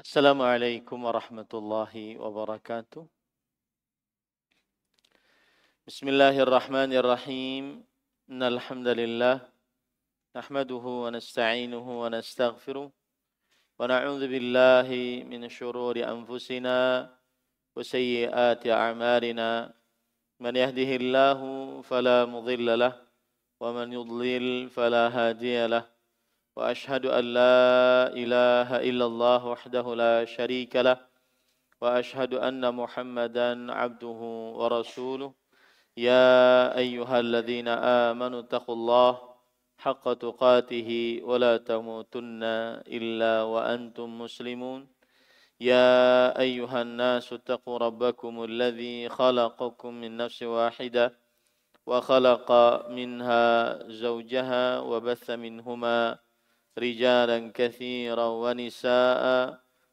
Assalamualaikum warahmatullahi wabarakatuh. Bismillahirrahmanirrahim. Innal hamdalillah nahmaduhu wa nasta'inuhu wa nastaghfiruh wa na'udzu billahi min shururi anfusina wa sayyiati a'malina. Man yahdihillahu fala mudilla lah wa man yudlil fala hadiya lah. Wa ashhadu an la ilaha illallah wahdahu la syarika lah. وأشهد أن محمدا عبده ورسوله يا أيها الذين آمنوا اتقوا الله حق تقاته ولا تموتن إلا وأنتم مسلمون يا أيها الناس اتقوا ربكم الذي خلقكم من نفس واحدة وخلق منها زوجها وبث منهما رجالا كثيرا ونساء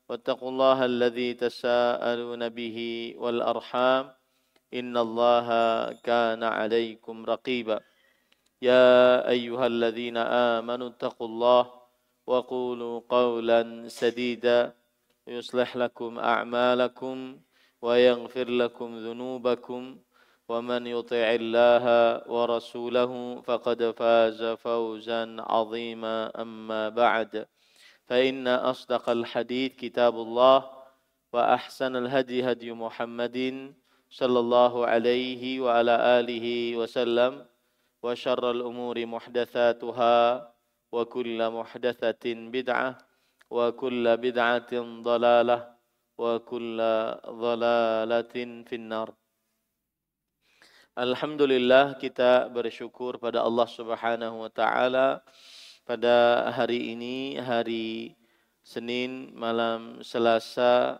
واتقوا الله الذي تساءلون به والأرحام إن الله كان عليكم رقيبا يا أيها الذين آمنوا اتقوا الله وقولوا قولا سديدا يصلح لكم أعمالكم ويغفر لكم ذنوبكم ومن يطع الله ورسوله فقد فاز فوزا عظيما أما بعد فإن أصدق الحديث كتاب الله وأحسن الهدي هدي محمد صلى الله عليه وعلى آله وسلم وشر الأمور محدثاتها وكل محدثة بدعة وكل بدعة ضلالة وكل ضلالة في النار. Alhamdulillah, kita bersyukur pada Allah Subhanahu wa taala pada hari ini, hari Senin, malam Selasa,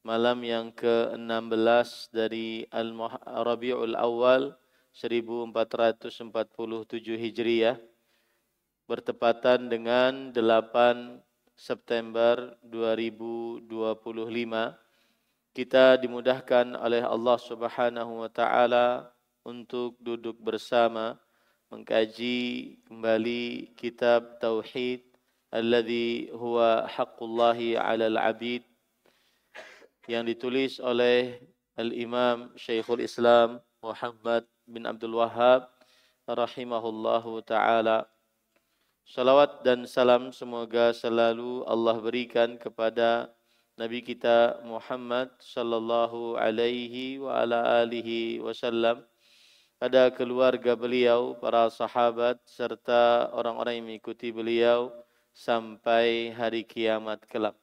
malam yang ke-16 dari Rabiul Awal 1447 Hijriah, bertepatan dengan 8 September 2025. Kita dimudahkan oleh Allah Subhanahu wa taala untuk duduk bersama mengkaji kembali kitab Tauhid alladzi huwa haqqullahi 'alal 'abid yang ditulis oleh Al-Imam Syekhul Islam Muhammad bin Abdul Wahhab rahimahullahu taala. Salawat dan salam semoga selalu Allah berikan kepada Nabi kita Muhammad sallallahu alaihi wa ala alihi wasallam, pada keluarga beliau, para sahabat, serta orang-orang yang mengikuti beliau sampai hari kiamat kelak.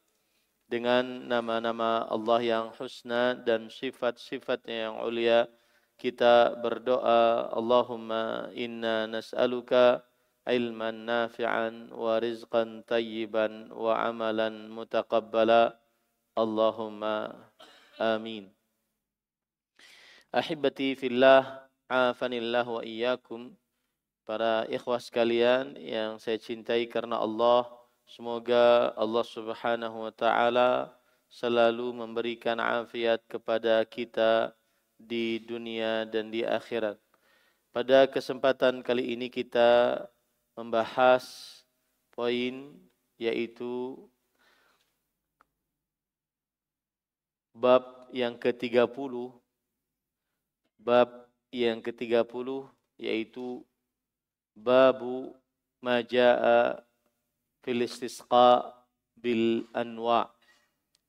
Dengan nama-nama Allah yang husna dan sifat-sifatnya yang ulia, kita berdoa, Allahumma inna nas'aluka ilman nafi'an wa rizqan tayyiban wa amalan mutaqabbala. Allahumma amin. Ahibati fillah, afanillah wa iyyakum. Para ikhwah sekalian yang saya cintai karena Allah, semoga Allah Subhanahu wa taala selalu memberikan afiat kepada kita di dunia dan di akhirat. Pada kesempatan kali ini kita membahas poin yaitu bab yang ke-30. Bab yang ke-30 yaitu babu ma jaa fil istisqa bil anwa.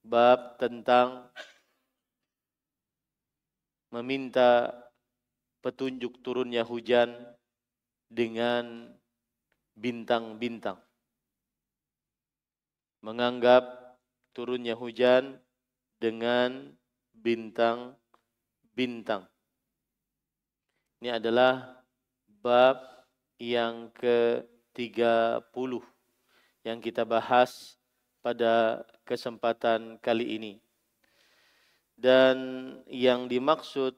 Bab tentang meminta petunjuk turunnya hujan dengan bintang-bintang. Menganggap turunnya hujan dengan bintang-bintang. Ini adalah bab yang ke-30 yang kita bahas pada kesempatan kali ini. Dan yang dimaksud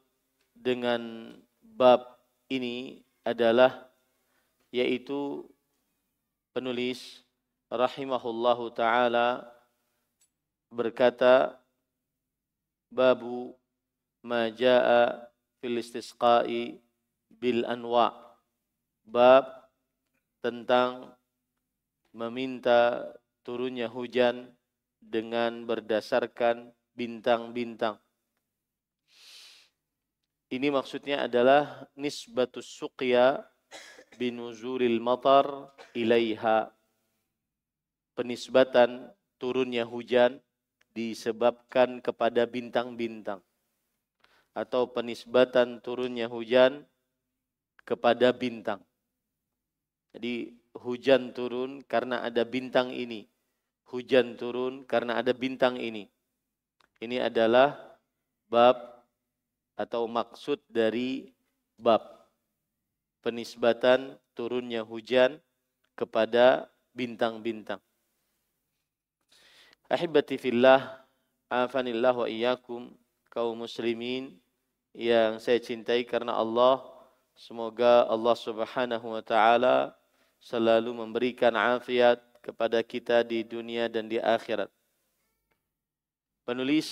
dengan bab ini adalah yaitu penulis rahimahullahu taala berkata, babu ma jaa fil istisqa'i bil anwa. Bab tentang meminta turunnya hujan dengan berdasarkan bintang-bintang. Ini maksudnya adalah nisbatus suqya binuzulil matar ilaiha. Penisbatan turunnya hujan disebabkan kepada bintang-bintang. Atau penisbatan turunnya hujan kepada bintang. Jadi hujan turun karena ada bintang ini. Hujan turun karena ada bintang ini. Ini adalah bab atau maksud dari bab penisbatan turunnya hujan kepada bintang-bintang. Ahibati fillah, afanillah wa iyyakum, kaum muslimin yang saya cintai karena Allah, semoga Allah Subhanahu wa taala selalu memberikan afiat kepada kita di dunia dan di akhirat. Penulis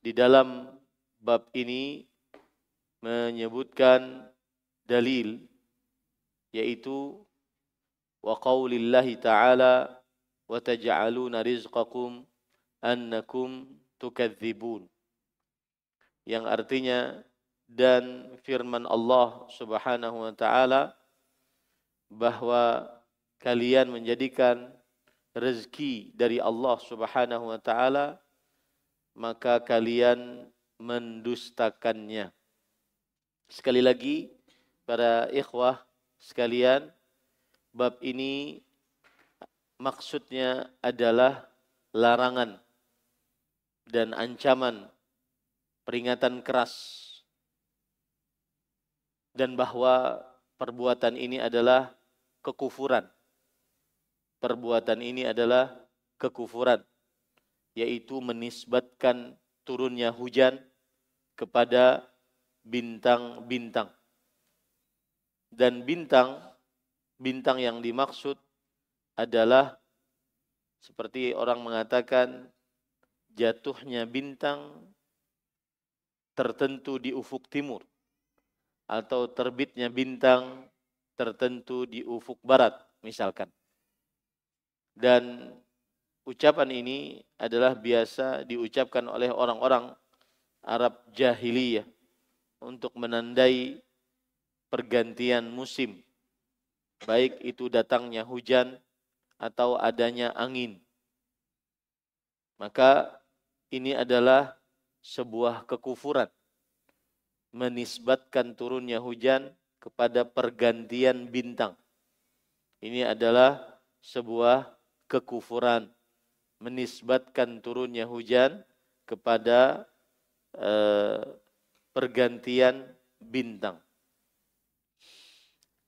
di dalam bab ini menyebutkan dalil, yaitu wa qaulillahi ta'ala wa taj'aluna rizqakum annakum tukadzibun, yang artinya dan firman Allah Subhanahu wa taala bahwa kalian menjadikan rezeki dari Allah Subhanahu wa taala, maka kalian mendustakannya. Sekali lagi, para ikhwah sekalian, bab ini maksudnya adalah larangan dan ancaman, peringatan keras, dan bahwa perbuatan ini adalah kekufuran. Perbuatan ini adalah kekufuran, yaitu menisbatkan turunnya hujan kepada bintang-bintang. Dan bintang yang dimaksud adalah seperti orang mengatakan jatuhnya bintang tertentu di ufuk timur atau terbitnya bintang tertentu di ufuk barat misalkan. Dan ucapan ini adalah biasa diucapkan oleh orang-orang Arab jahiliyah untuk menandai pergantian musim, baik itu datangnya hujan atau adanya angin. Maka ini adalah sebuah kekufuran, menisbatkan turunnya hujan kepada pergantian bintang. Ini adalah sebuah kekufuran, menisbatkan turunnya hujan kepada pergantian bintang.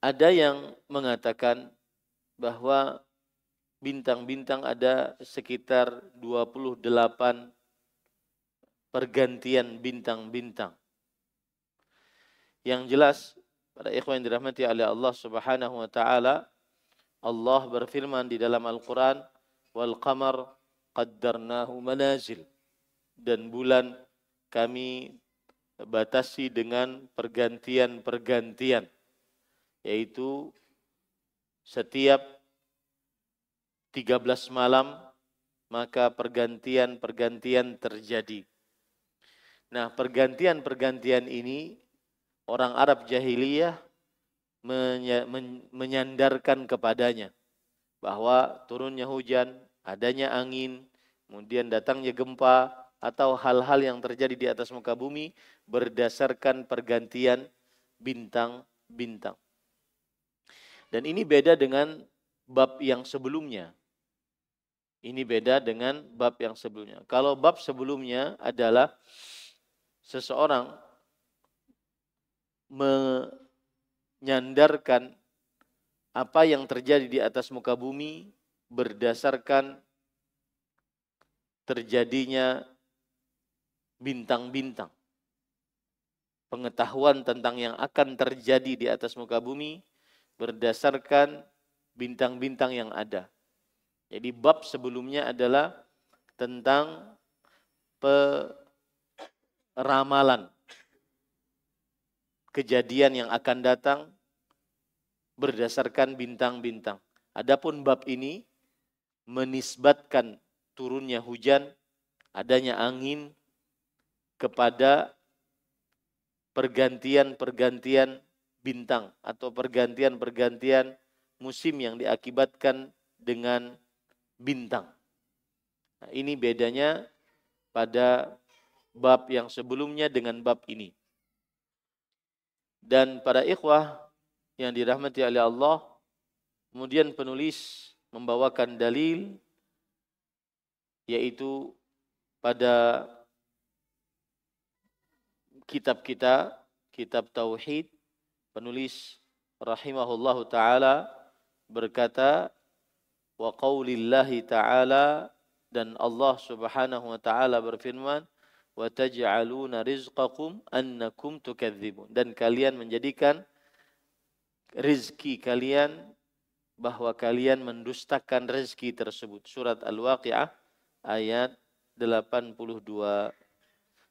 Ada yang mengatakan bahwa bintang-bintang ada sekitar 28 pergantian bintang-bintang. Yang jelas, para ikhwan yang dirahmati oleh Allah Subhanahu wa taala, Allah berfirman di dalam Al-Qur'an, "Wal qamar qaddarnahu manazil." Dan bulan kami batasi dengan pergantian-pergantian, yaitu setiap 13 malam maka pergantian-pergantian terjadi. Nah, pergantian-pergantian ini orang Arab jahiliyah menyandarkan kepadanya bahwa turunnya hujan, adanya angin, kemudian datangnya gempa atau hal-hal yang terjadi di atas muka bumi berdasarkan pergantian bintang-bintang. Dan ini beda dengan bab yang sebelumnya. Ini beda dengan bab yang sebelumnya. Kalau bab sebelumnya adalah seseorang menyandarkan apa yang terjadi di atas muka bumi berdasarkan terjadinya bintang-bintang. Pengetahuan tentang yang akan terjadi di atas muka bumi berdasarkan bintang-bintang yang ada. Jadi bab sebelumnya adalah tentang ramalan kejadian yang akan datang berdasarkan bintang-bintang. Adapun bab ini menisbatkan turunnya hujan, adanya angin, kepada pergantian-pergantian bintang atau pergantian-pergantian musim yang diakibatkan dengan bintang. Nah, ini bedanya pada bab yang sebelumnya dengan bab ini. Dan para ikhwah yang dirahmati oleh Allah, kemudian penulis membawakan dalil, yaitu pada kitab kita, kitab Tauhid, penulis rahimahullahu ta'ala berkata, wa qaulillahi ta'ala, dan Allah subhanahu wa ta'ala berfirman, wa taj'aluna rizqakum annakum tukadzibun, dan kalian menjadikan rizki kalian bahwa kalian mendustakan rezeki tersebut. Surat Al-Waqi'ah ayat 82.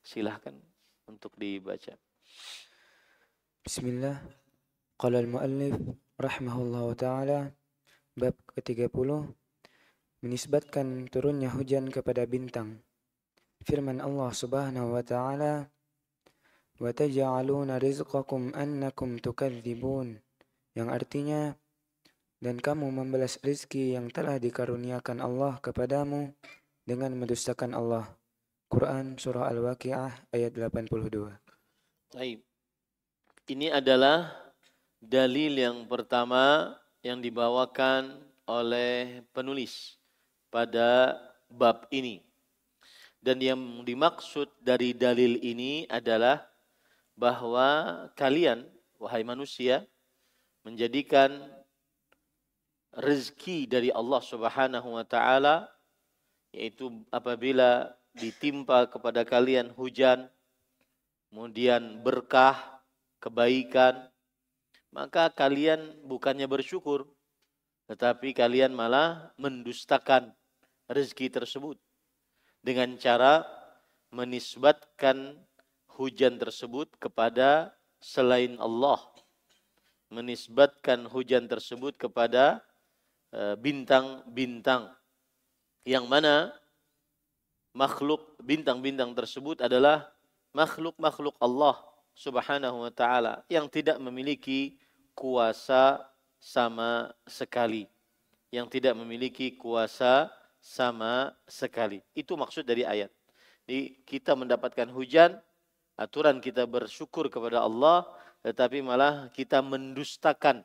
Silahkan untuk dibaca. Bismillah. Qala al-muallif rahimahullahu ta'ala, bab ke-30, menisbatkan turunnya hujan kepada bintang. Firman Allah subhanahu wa ta'ala, wa taj'aluna rizqakum annakum tukadzibun, yang artinya, dan kamu membalas rezeki yang telah dikaruniakan Allah kepadamu dengan mendustakan Allah. Quran surah Al-Waqi'ah ayat 82. Baik. Ini adalah dalil yang pertama yang dibawakan oleh penulis pada bab ini. Dan yang dimaksud dari dalil ini adalah bahwa kalian, wahai manusia, menjadikan rezeki dari Allah Subhanahu wa ta'ala, yaitu apabila ditimpa kepada kalian hujan, kemudian berkah, kebaikan, maka kalian bukannya bersyukur, tetapi kalian malah mendustakan rezeki tersebut dengan cara menisbatkan hujan tersebut kepada selain Allah, menisbatkan hujan tersebut kepada bintang-bintang, yang mana makhluk bintang-bintang tersebut adalah makhluk-makhluk Allah Subhanahu wa ta'ala yang tidak memiliki kuasa sama sekali. Yang tidak memiliki kuasa sama sekali. Itu maksud dari ayat. Jadi kita mendapatkan hujan, aturan kita bersyukur kepada Allah, tetapi malah kita mendustakan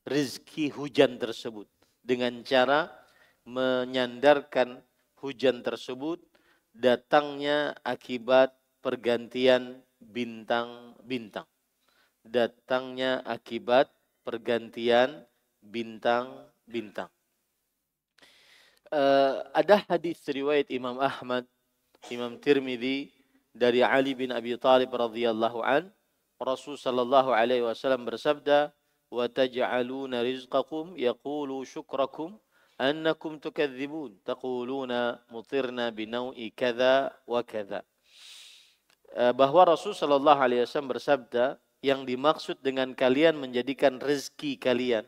rezeki hujan tersebut dengan cara menyandarkan hujan tersebut datangnya akibat pergantian bintang-bintang. Datangnya akibat pergantian bintang-bintang. Ada hadis riwayat Imam Ahmad, Imam Tirmidzi dari Ali bin Abi Thalib radhiyallahu an, Rasul sallallahu alaihi wasallam bersabda, wa taj'aluna rizqakum yaqulu syukrakum annakum tukadzibun taquluna mutirna binau'i kadza wa kadza. Bahwa Rasul sallallahu alaihi wasallam bersabda, yang dimaksud dengan kalian menjadikan rezeki kalian,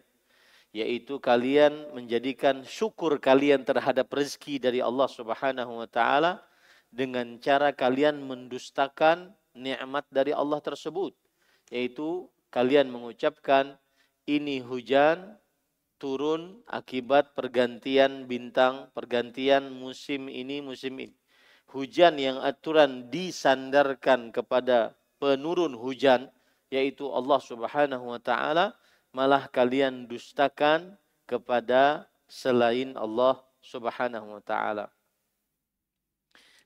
yaitu kalian menjadikan syukur kalian terhadap rezeki dari Allah Subhanahu wa taala dengan cara kalian mendustakan nikmat dari Allah tersebut, yaitu kalian mengucapkan ini hujan turun akibat pergantian bintang, pergantian musim ini, musim ini. Hujan yang aturan disandarkan kepada penurun hujan, yaitu Allah Subhanahu wa ta'ala, malah kalian dustakan kepada selain Allah Subhanahu wa ta'ala.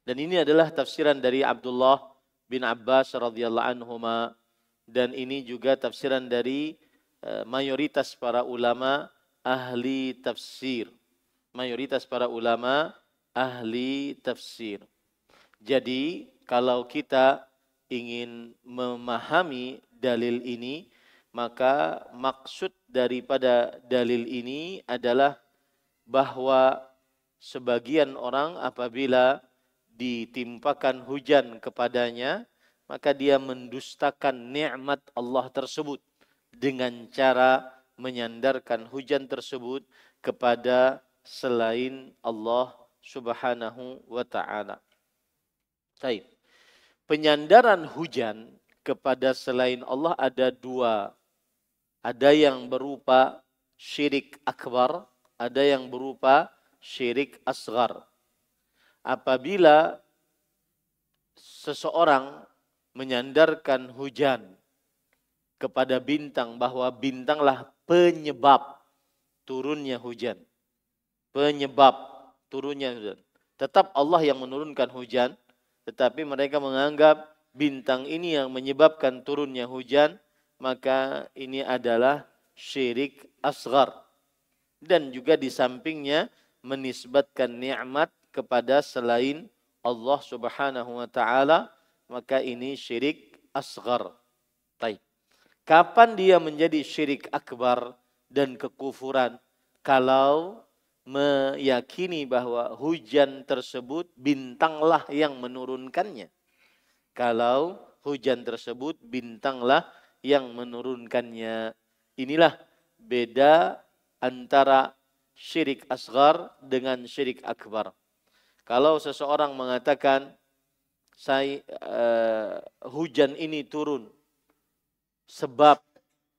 Dan ini adalah tafsiran dari Abdullah bin Abbas radhiyallahu anhuma, dan ini juga tafsiran dari mayoritas para ulama ahli tafsir. Mayoritas para ulama ahli tafsir. Jadi kalau kita ingin memahami dalil ini, maka maksud daripada dalil ini adalah bahwa sebagian orang apabila ditimpakan hujan kepadanya, maka dia mendustakan nikmat Allah tersebut dengan cara menyandarkan hujan tersebut kepada selain Allah Subhanahu wa ta'ala. Baik. Penyandaran hujan kepada selain Allah ada dua. Ada yang berupa syirik akbar, ada yang berupa syirik asghar. Apabila seseorang menyandarkan hujan kepada bintang, bahwa bintanglah penyebab turunnya hujan. Penyebab turunnya hujan. Tetap Allah yang menurunkan hujan, tetapi mereka menganggap bintang ini yang menyebabkan turunnya hujan, maka ini adalah syirik asghar. Dan juga di sampingnya menisbatkan nikmat kepada selain Allah Subhanahu wa ta'ala, maka ini syirik asghar. Baik. Kapan dia menjadi syirik akbar dan kekufuran? Kalau meyakini bahwa hujan tersebut bintanglah yang menurunkannya. Kalau hujan tersebut bintanglah yang menurunkannya. Inilah beda antara syirik asghar dengan syirik akbar. Kalau seseorang mengatakan hujan ini turun sebab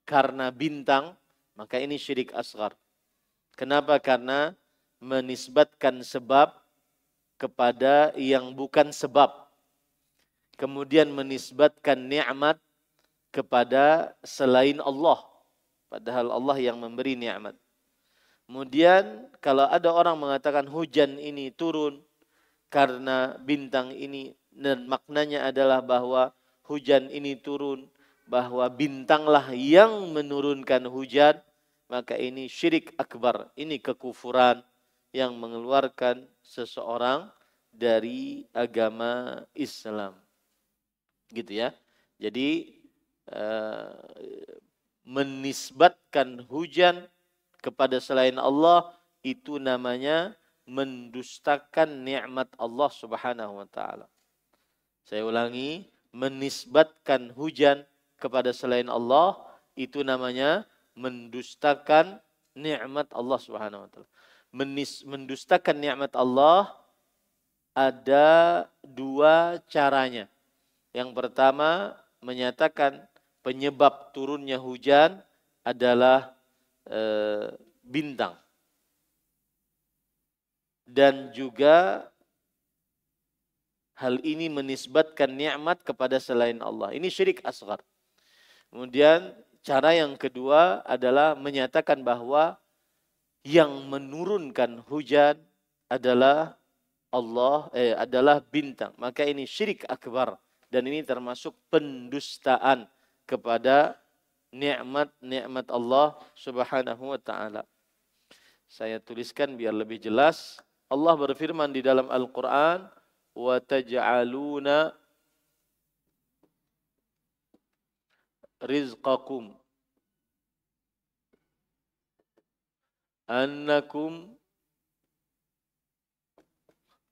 karena bintang, maka ini syirik asghar. Kenapa? Karena menisbatkan sebab kepada yang bukan sebab. Kemudian menisbatkan nikmat kepada selain Allah. Padahal Allah yang memberi nikmat. Kemudian kalau ada orang mengatakan hujan ini turun karena bintang ini, dan maknanya adalah bahwa hujan ini turun, bahwa bintanglah yang menurunkan hujan, maka ini syirik akbar. Ini kekufuran yang mengeluarkan seseorang dari agama Islam. Gitu ya. Jadi menisbatkan hujan kepada selain Allah itu namanya mendustakan nikmat Allah Subhanahu wa ta'ala. Saya ulangi, menisbatkan hujan kepada selain Allah itu namanya mendustakan nikmat Allah Subhanahu wa ta'ala. Mendustakan nikmat Allah ada dua caranya. Yang pertama, menyatakan penyebab turunnya hujan adalah bintang. Dan juga hal ini menisbatkan nikmat kepada selain Allah. Ini syirik asghar. Kemudian cara yang kedua adalah menyatakan bahwa yang menurunkan hujan adalah Allah, adalah bintang. Maka ini syirik akbar. Dan ini termasuk pendustaan kepada nikmat Allah Subhanahu wa ta'ala. Saya tuliskan biar lebih jelas. Allah berfirman di dalam Al-Quran, وَتَجْعَلُونَ رِزْقَكُمْ أَنَّكُمْ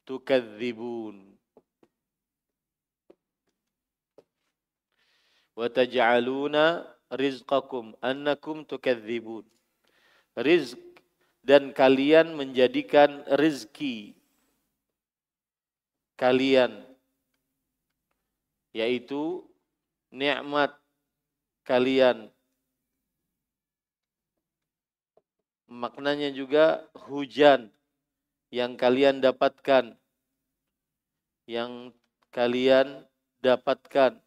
تُكَذِّبُونَ وَتَجْعَلُونَ رِزْقَكُمْ أَنَّكُمْ تُكَذِّبُونَ. Rizq, dan kalian menjadikan rezeki kalian, yaitu nikmat kalian. Maknanya juga hujan yang kalian dapatkan. Yang kalian dapatkan.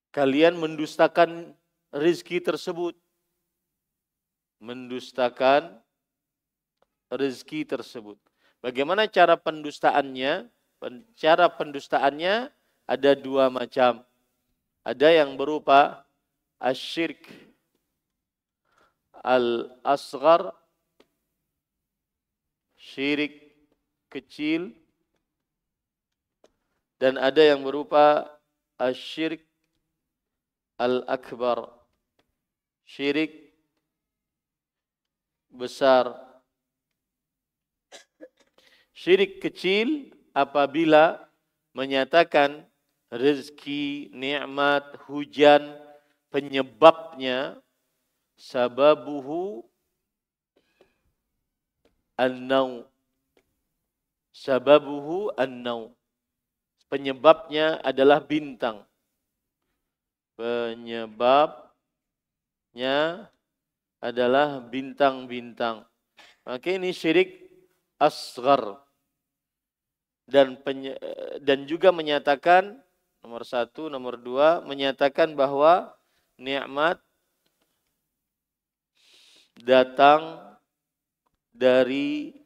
Kalian mendustakan rezeki tersebut. Mendustakan rezeki tersebut. Bagaimana cara pendustaannya? Cara pendustaannya ada dua macam. Ada yang berupa asyirk al-asghar, syirik kecil, dan ada yang berupa asyirk al-akbar, syirik besar. Syirik kecil apabila menyatakan rezeki, nikmat, hujan, penyebabnya sababuhu an-naum. Sababuhu an-naum. Penyebabnya adalah bintang. Penyebabnya adalah bintang-bintang. Maka ini syirik asghar. Dan juga menyatakan, nomor 1, nomor 2, menyatakan bahwa nikmat datang dari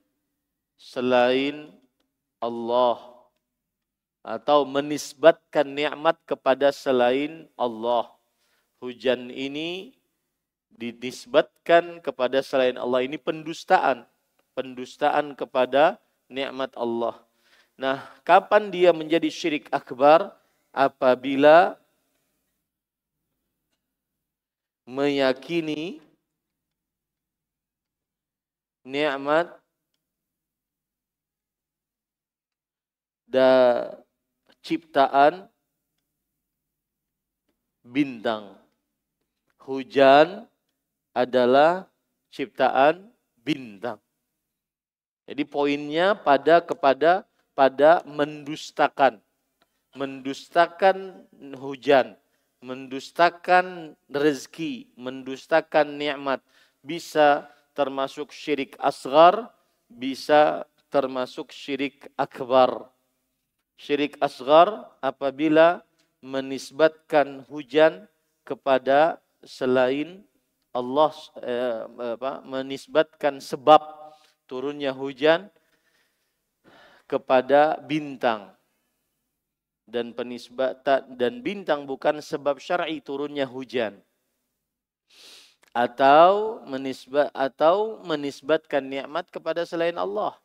selain Allah, atau menisbatkan nikmat kepada selain Allah. Hujan ini dinisbatkan kepada selain Allah. Ini pendustaan kepada nikmat Allah. Nah, kapan dia menjadi syirik akbar? Apabila meyakini nikmat dan ciptaan bintang. Hujan adalah ciptaan bintang. Jadi poinnya pada mendustakan hujan, mendustakan rezeki, mendustakan nikmat. Bisa termasuk syirik asghar, bisa termasuk syirik akbar. Syirik asghar apabila menisbatkan hujan kepada selain Allah, menisbatkan sebab turunnya hujan kepada bintang. Dan penisbatan, dan bintang bukan sebab syar'i turunnya hujan. Atau menisbatkan nikmat kepada selain Allah.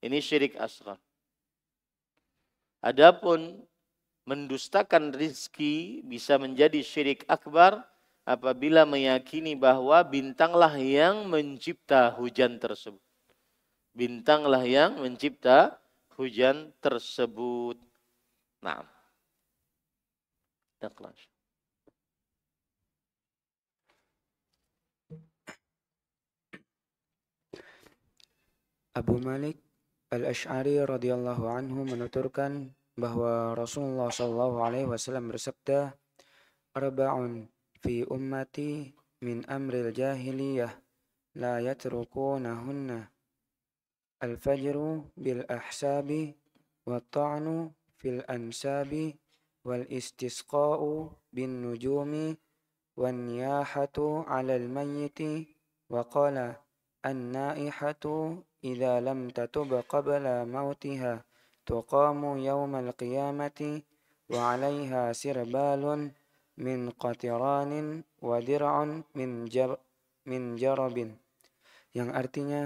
Ini syirik asghar. Adapun mendustakan rizki bisa menjadi syirik akbar apabila meyakini bahwa bintanglah yang mencipta hujan tersebut. Bintanglah yang mencipta hujan tersebut. Nah, Abu Malik Al-Asy'ari radhiyallahu anhu menuturkan bahwa Rasulullah sallallahu alaihi wasallam bersabda, "Arba'un fi ummati min amril jahiliyah la yatrukunahunna al-fajru bil ahsabi wa ta'nu fil ansabi wal istisqa'u bin nujumi wan niyahatu 'alal mayyiti wa qala an-naihatu idza lam tatub qabla mautiha tuqamu yawmal qiyamati wa 'alaiha sirbalun min qatiranin wa dir'un min jarabin." Yang artinya,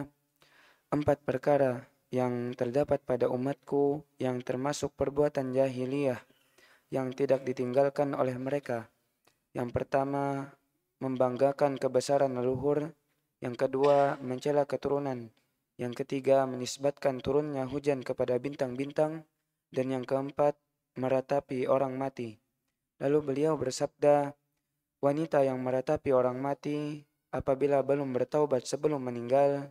4 perkara yang terdapat pada umatku yang termasuk perbuatan jahiliyah yang tidak ditinggalkan oleh mereka. Yang pertama, membanggakan kebesaran leluhur. Yang kedua, mencela keturunan. Yang ketiga, menisbatkan turunnya hujan kepada bintang-bintang. Dan yang keempat, meratapi orang mati. Lalu beliau bersabda, wanita yang meratapi orang mati apabila belum bertaubat sebelum meninggal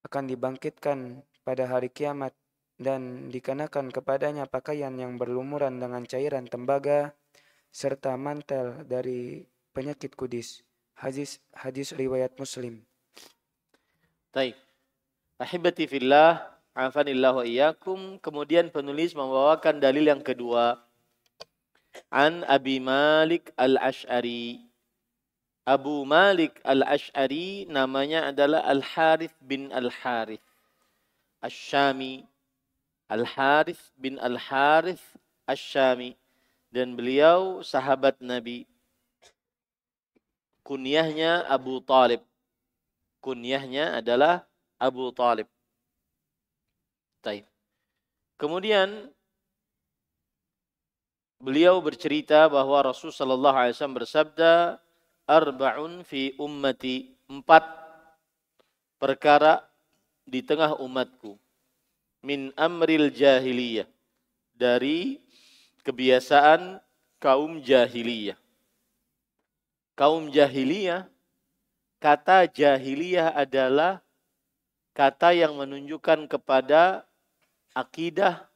akan dibangkitkan pada hari kiamat dan dikenakan kepadanya pakaian yang berlumuran dengan cairan tembaga serta mantel dari penyakit kudis. Hadis riwayat Muslim. Baik. Ahibati fillah, afanillahu wa iyyakum. Kemudian penulis membawakan dalil yang kedua. An Abi Malik Al-Asy'ari. Abu Malik Al-Asy'ari namanya adalah Al-Harith bin Al-Harith Asy-Syami. Al-Harith bin Al-Harith Asy-Syami. Dan beliau sahabat Nabi. Kunyahnya Abu Talib. Kunyahnya adalah Abu Talib. Baik. Kemudian beliau bercerita bahwa Rasulullah sallallahu alaihi wasallam bersabda, arba'un fi ummati, 4 perkara di tengah umatku, min amril jahiliyah, dari kebiasaan kaum jahiliyah. Kaum jahiliyah, kata jahiliyah adalah kata yang menunjukkan kepada akidah,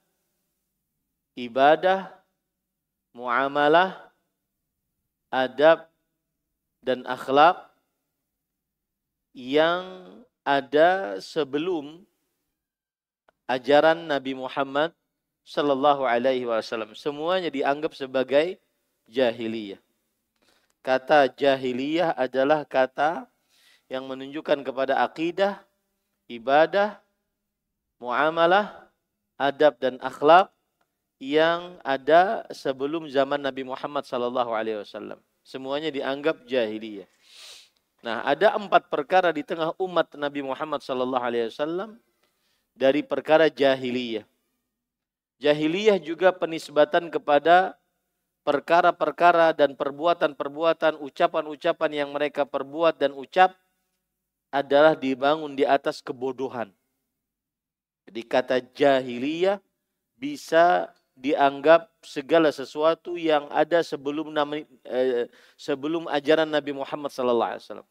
ibadah, muamalah, adab, dan akhlak yang ada sebelum ajaran Nabi Muhammad Sallallahu Alaihi Wasallam. Semuanya dianggap sebagai jahiliyah. Kata jahiliyah adalah kata yang menunjukkan kepada akidah, ibadah, muamalah, adab dan akhlak yang ada sebelum zaman Nabi Muhammad Sallallahu Alaihi Wasallam. Semuanya dianggap jahiliyah. Nah, ada 4 perkara di tengah umat Nabi Muhammad Sallallahu Alaihi Wasallam dari perkara jahiliyah. Jahiliyah juga penisbatan kepada perkara-perkara dan perbuatan-perbuatan, ucapan-ucapan yang mereka perbuat dan ucap adalah dibangun di atas kebodohan. Jadi kata jahiliyah bisa dianggap segala sesuatu yang ada sebelum ajaran Nabi Muhammad SAW.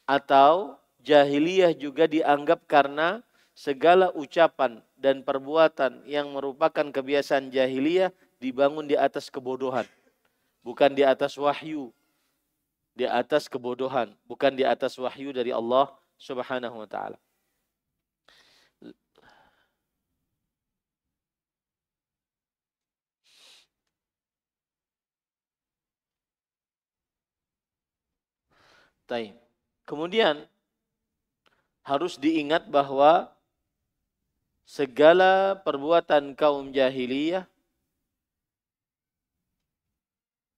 Atau jahiliyah juga dianggap karena segala ucapan dan perbuatan yang merupakan kebiasaan jahiliyah dibangun di atas kebodohan. Bukan di atas wahyu. Di atas kebodohan. Bukan di atas wahyu dari Allah Subhanahu wa ta'ala. Kemudian harus diingat bahwa segala perbuatan kaum jahiliyah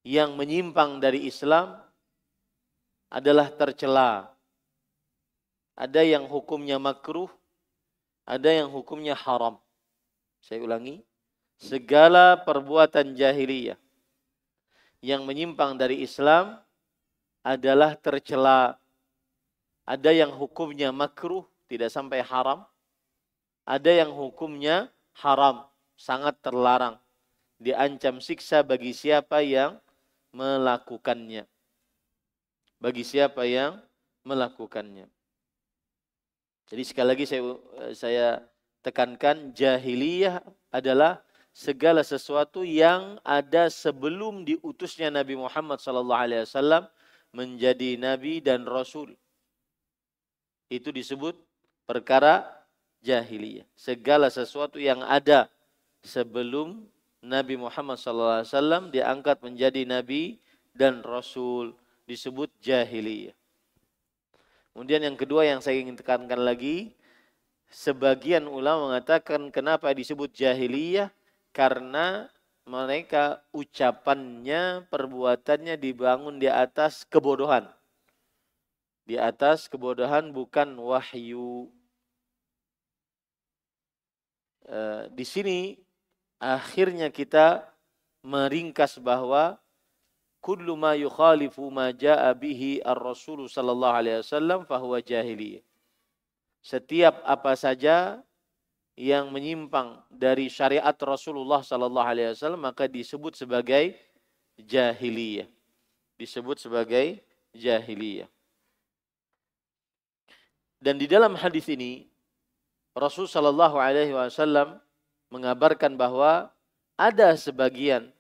yang menyimpang dari Islam adalah tercela. Ada yang hukumnya makruh, ada yang hukumnya haram. Saya ulangi, segala perbuatan jahiliyah yang menyimpang dari Islam adalah tercela. Ada yang hukumnya makruh, tidak sampai haram. Ada yang hukumnya haram, sangat terlarang. Diancam siksa bagi siapa yang melakukannya. Bagi siapa yang melakukannya. Jadi sekali lagi saya tekankan, jahiliyah adalah segala sesuatu yang ada sebelum diutusnya Nabi Muhammad SAW menjadi nabi dan rasul. Itu disebut perkara jahiliyah. Segala sesuatu yang ada sebelum Nabi Muhammad SAW diangkat menjadi nabi dan rasul disebut jahiliyah. Kemudian yang kedua yang saya ingin tekankan lagi, sebagian ulama mengatakan kenapa disebut jahiliyah? Karena mereka ucapannya, perbuatannya dibangun di atas kebodohan. Di atas kebodohan, bukan wahyu. Di sini akhirnya kita meringkas bahwa kullu ma yukhalifu ma jaa bihi ar-rasul sallallahu alaihi wasallam fahuwa jahiliyah. Setiap apa saja yang menyimpang dari syariat Rasulullah sallallahu alaihi wasallam maka disebut sebagai jahiliyah. Disebut sebagai jahiliyah. Dan di dalam hadis ini Rasul sallallahu alaihi wasallam mengabarkan bahwa ada sebagian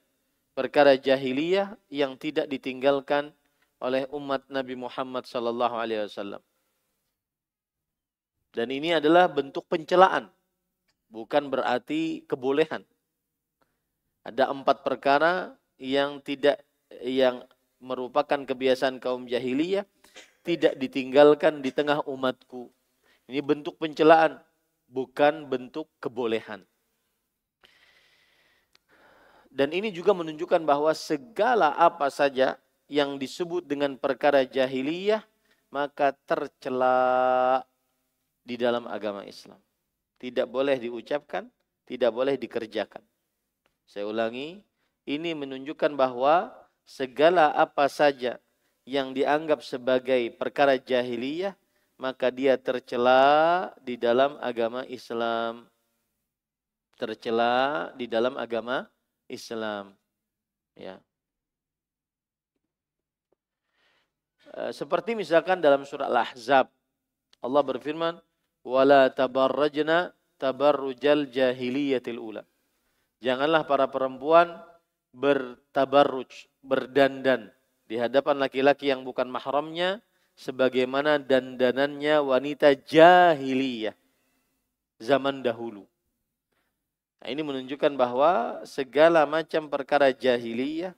perkara jahiliyah yang tidak ditinggalkan oleh umat Nabi Muhammad sallallahu alaihi wasallam. Dan ini adalah bentuk pencelaan, bukan berarti kebolehan. Ada 4 perkara yang merupakan kebiasaan kaum jahiliyah tidak ditinggalkan di tengah umatku. Ini bentuk pencelaan, bukan bentuk kebolehan. Dan ini juga menunjukkan bahwa segala apa saja yang disebut dengan perkara jahiliyah maka tercela di dalam agama Islam. Tidak boleh diucapkan, tidak boleh dikerjakan. Saya ulangi, ini menunjukkan bahwa segala apa saja yang dianggap sebagai perkara jahiliyah maka dia tercela di dalam agama Islam. Tercela di dalam agama Islam. Ya. Seperti misalkan dalam surah Al-Ahzab Allah berfirman, wala tabarrajna tabarrujal jahiliyatil ula. Janganlah para perempuan bertabarruj, berdandan di hadapan laki-laki yang bukan mahramnya sebagaimana dandanannya wanita jahiliyah zaman dahulu. Nah, ini menunjukkan bahwa segala macam perkara jahiliyah,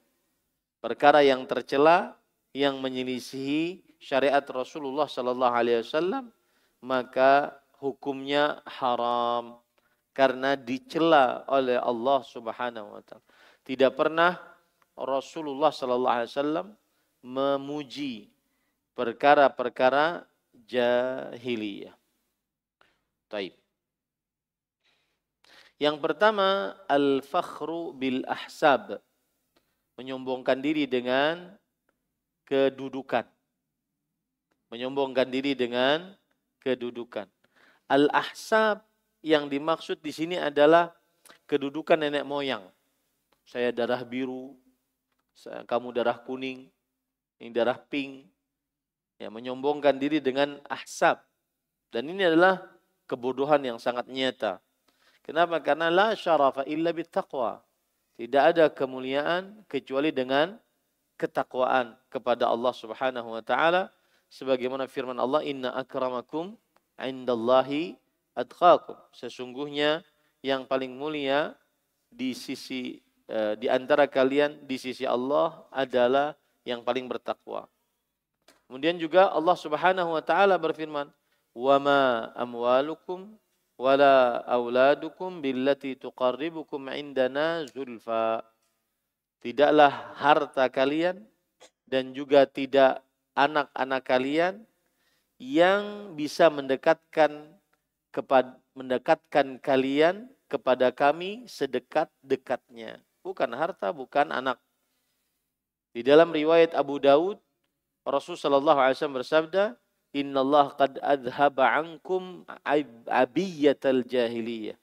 perkara yang tercela, yang menyelisihi syariat Rasulullah sallallahu alaihi wasallam, maka hukumnya haram karena dicela oleh Allah Subhanahu wa taala. Tidak pernah Rasulullah sallallahu alaihi wasallam memuji perkara-perkara jahiliyah. Taib. Yang pertama, al-fakhru bil ahsab. Menyombongkan diri dengan kedudukan. Menyombongkan diri dengan kedudukan. Al-ahsab yang dimaksud di sini adalah kedudukan nenek moyang. Saya darah biru, kamu darah kuning, ini darah pink. Ya, menyombongkan diri dengan ahsab. Dan ini adalah kebodohan yang sangat nyata. Kenapa? Karena la syarafa illa bittaqwa. Tidak ada kemuliaan kecuali dengan ketakwaan kepada Allah Subhanahu wa taala, sebagaimana firman Allah, inna akramakum indallahi atqakum. Sesungguhnya yang paling mulia di sisi di antara kalian di sisi Allah adalah yang paling bertakwa. Kemudian juga Allah Subhanahu wa taala berfirman, wa ma amwalukum wala auladukum billati tuqarribukum indana zulfa. Tidaklah harta kalian dan juga tidak anak-anak kalian yang bisa mendekatkan kalian kepada kami sedekat-dekatnya. Bukan harta, bukan anak. Di dalam riwayat Abu Daud, Rasulullah sallallahu alaihi wasallam bersabda, "Innallaha qad adhaba 'ankum abiyatal jahiliyah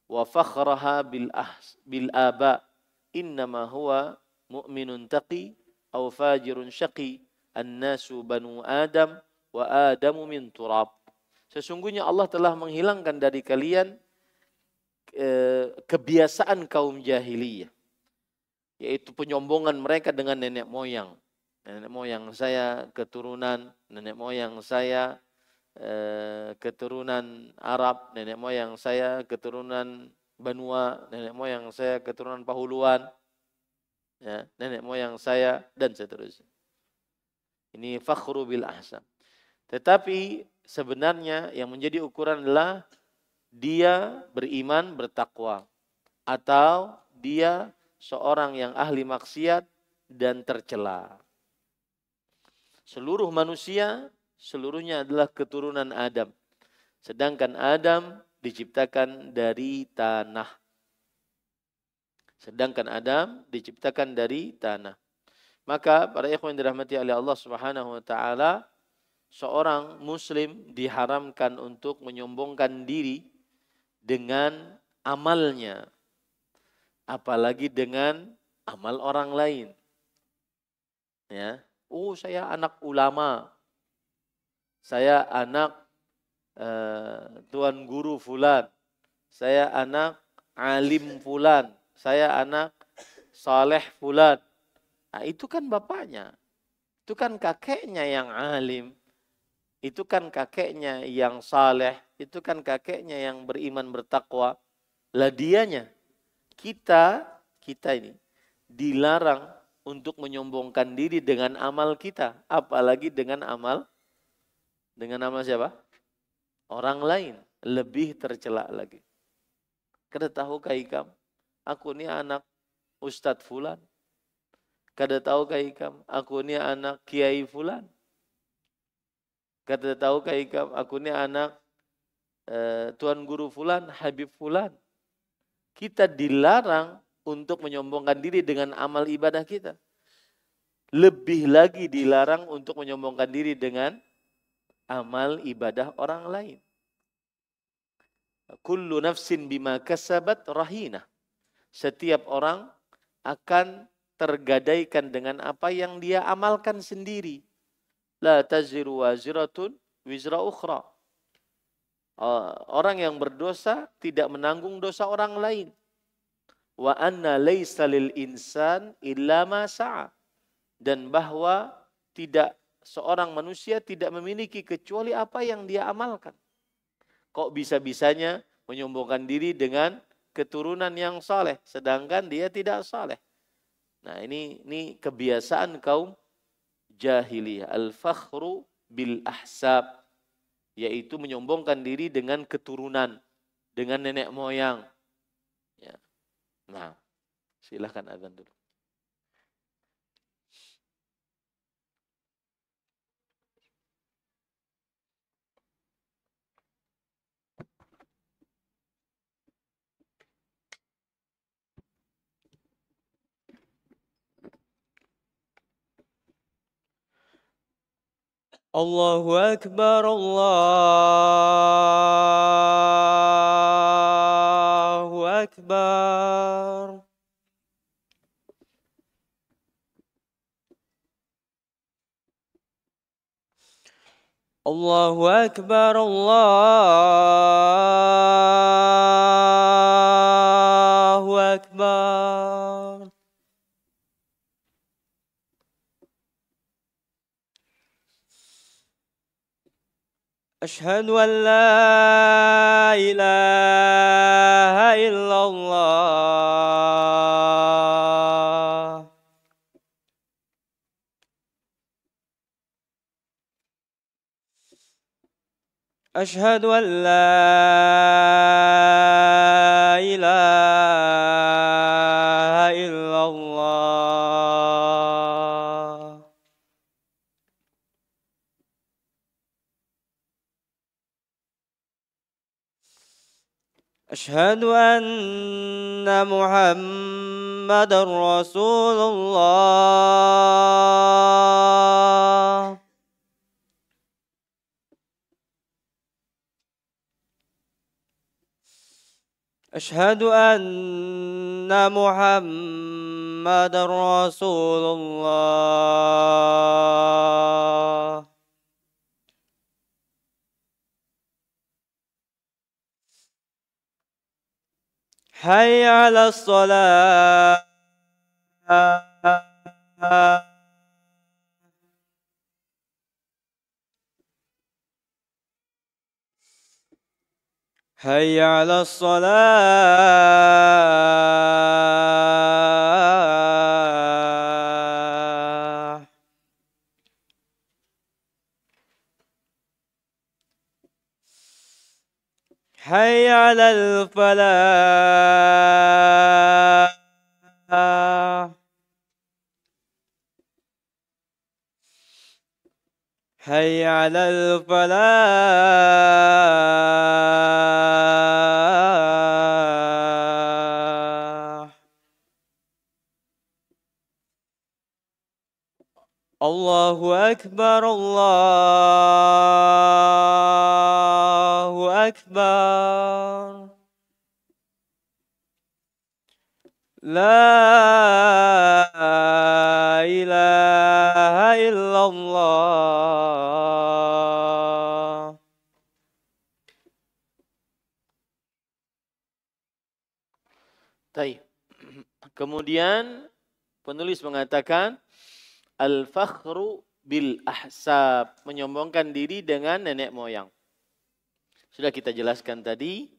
wa fakhraha bil aba. Innama huwa mu'minun taqi aw fajirun syaqi. An-nasu banu Adam wa Adamu min turab." Sesungguhnya Allah telah menghilangkan dari kalian kebiasaan kaum jahiliyah, yaitu penyombongan mereka dengan nenek moyang. Nenek moyang saya keturunan, nenek moyang saya keturunan Arab, nenek moyang saya keturunan Banua, nenek moyang saya keturunan Pahuluan, ya, nenek moyang saya, dan seterusnya. Ini fakhru bil ahsab. Tetapi sebenarnya yang menjadi ukuran adalah dia beriman, bertakwa, atau dia seorang yang ahli maksiat dan tercela. Seluruh manusia, seluruhnya adalah keturunan Adam. Sedangkan Adam diciptakan dari tanah. Maka para ikhwan dirahmati oleh Allah Subhanahu wa taala, seorang muslim diharamkan untuk menyombongkan diri dengan amalnya, apalagi dengan amal orang lain. Ya, saya anak ulama, saya anak tuan guru fulan, saya anak alim fulan, saya anak saleh fulan. Nah, itu kan bapaknya, itu kan kakeknya yang alim, itu kan kakeknya yang saleh, itu kan kakeknya yang beriman bertakwa. Lah dianya, kita ini dilarang untuk menyombongkan diri dengan amal kita, apalagi dengan amal siapa? Orang lain, lebih tercela lagi. Kada tahukah ikam, aku ini anak Ustadz fulan. Kada tahukah ikam, aku ini anak Kiai fulan. Kada tahukah ikam, aku ini anak Tuan Guru fulan, Habib fulan. Kita dilarang untuk menyombongkan diri dengan amal ibadah kita. Lebih lagi dilarang untuk menyombongkan diri dengan amal ibadah orang lain. Kullu nafsin bima kasabat rahina. Setiap orang akan tergadaikan dengan apa yang dia amalkan sendiri. La taziru waziratun wizra ukhra. Orang yang berdosa tidak menanggung dosa orang lain. Wa anna laisa lil insan illa ma sa'a. Dan bahwa tidak seorang manusia tidak memiliki kecuali apa yang dia amalkan. Kok bisa-bisanya menyombongkan diri dengan keturunan yang saleh sedangkan dia tidak saleh. Nah, ini kebiasaan kaum jahiliyah. Al-fakhru bil ahsab, yaitu menyombongkan diri dengan keturunan, dengan nenek moyang. Ya. Nah, silahkan azan dulu. Allahu Akbar, Allahu Akbar. Allahu Akbar, Allahu Akbar. أشهد أن لا إله إلا الله. أشهد أن لا إله إلا الله. أشهد أن محمد رسول الله. أشهد أن محمد رسول الله. حي على الصلاة. حي على الصلاة. حي على الفلاح. حي على الفلاح. الله أكبر، الله أكبر. لا إله إلا الله. Baik. Kemudian penulis mengatakan al-fakhru bil ahsab, menyombongkan diri dengan nenek moyang. Sudah kita jelaskan tadi.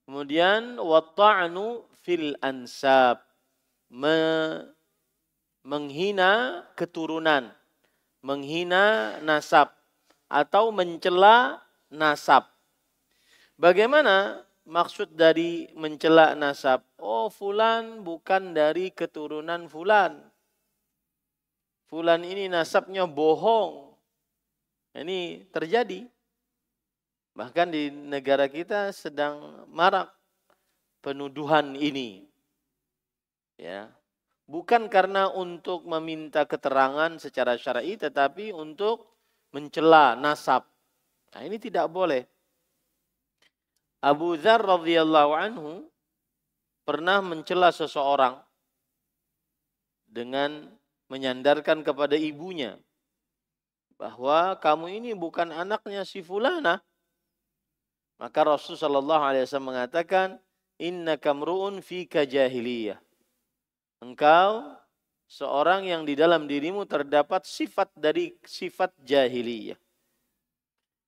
Kemudian watta'nu fil ansab, menghina keturunan, menghina nasab atau mencela nasab. Bagaimana maksud dari mencela nasab? Oh, fulan bukan dari keturunan fulan. Fulan ini nasabnya bohong. Ini terjadi. Bahkan di negara kita sedang marak penuduhan ini. Ya. Bukan karena untuk meminta keterangan secara syar'i, tetapi untuk mencela nasab. Nah, ini tidak boleh. Abu Dzar radhiyallahu anhu pernah mencela seseorang dengan menyandarkan kepada ibunya bahwa kamu ini bukan anaknya si fulana. Maka Rasul sallallahu alaihi wasallam mengatakan, innaka mru'un fika jahiliyah. Engkau seorang yang di dalam dirimu terdapat sifat dari sifat jahiliyah.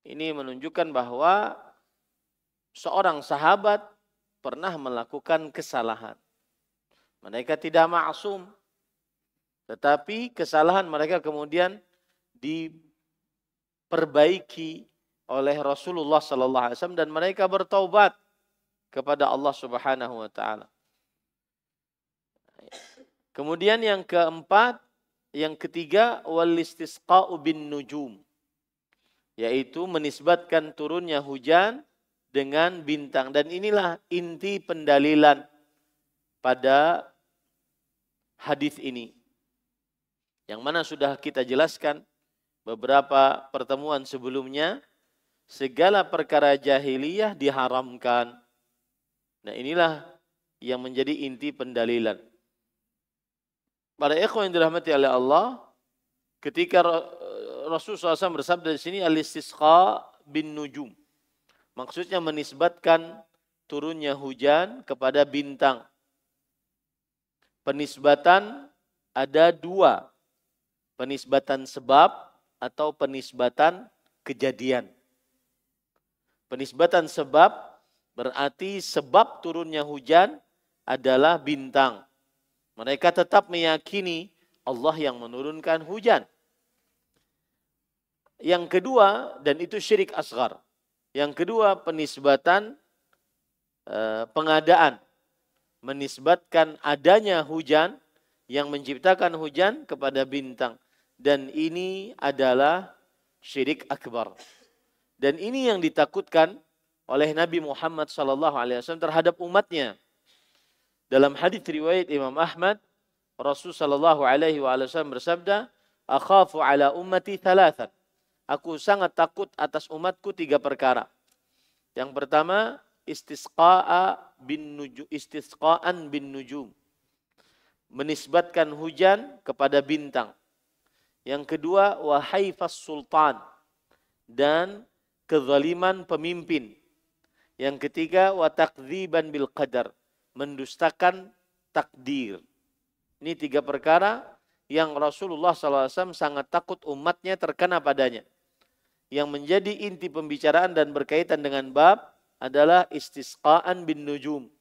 Ini menunjukkan bahwa seorang sahabat pernah melakukan kesalahan. Mereka tidak maksum, tetapi kesalahan mereka kemudian diperbaiki oleh Rasulullah sallallahu alaihi wasallam dan mereka bertaubat kepada Allah Subhanahu wa taala. Kemudian yang keempat, yang ketiga, wal istisqa'u bin nujum, yaitu menisbatkan turunnya hujan dengan bintang. Dan inilah inti pendalilan pada hadis ini, yang mana sudah kita jelaskan beberapa pertemuan sebelumnya. Segala perkara jahiliyah diharamkan. Nah, inilah yang menjadi inti pendalilan. Para ikhwan yang dirahmati oleh Allah, ketika Rasulullah SAW bersabda di sini al-istisqa bin nujum, maksudnya menisbatkan turunnya hujan kepada bintang. Penisbatan ada dua, penisbatan sebab atau penisbatan kejadian. Penisbatan sebab berarti sebab turunnya hujan adalah bintang. Mereka tetap meyakini Allah yang menurunkan hujan. Yang kedua, dan itu syirik asghar. Yang kedua, penisbatan pengadaan. Menisbatkan adanya hujan, yang menciptakan hujan kepada bintang. Dan ini adalah syirik akbar. Dan ini yang ditakutkan oleh Nabi Muhammad SAW terhadap umatnya. Dalam hadis riwayat Imam Ahmad, Rasul SAW bersabda, akhafu ala ummati thalathan. Aku sangat takut atas umatku 3 perkara. Yang pertama, istisqaan bin nujum. Menisbatkan hujan kepada bintang. Yang kedua, wahaifas sultan. Dan kezaliman pemimpin. Yang ketiga, wa takdziban bil qadar, mendustakan takdir. Ini 3 perkara yang Rasulullah SAW sangat takut umatnya terkena padanya. Yang menjadi inti pembicaraan dan berkaitan dengan bab adalah istisqaan bin nujum,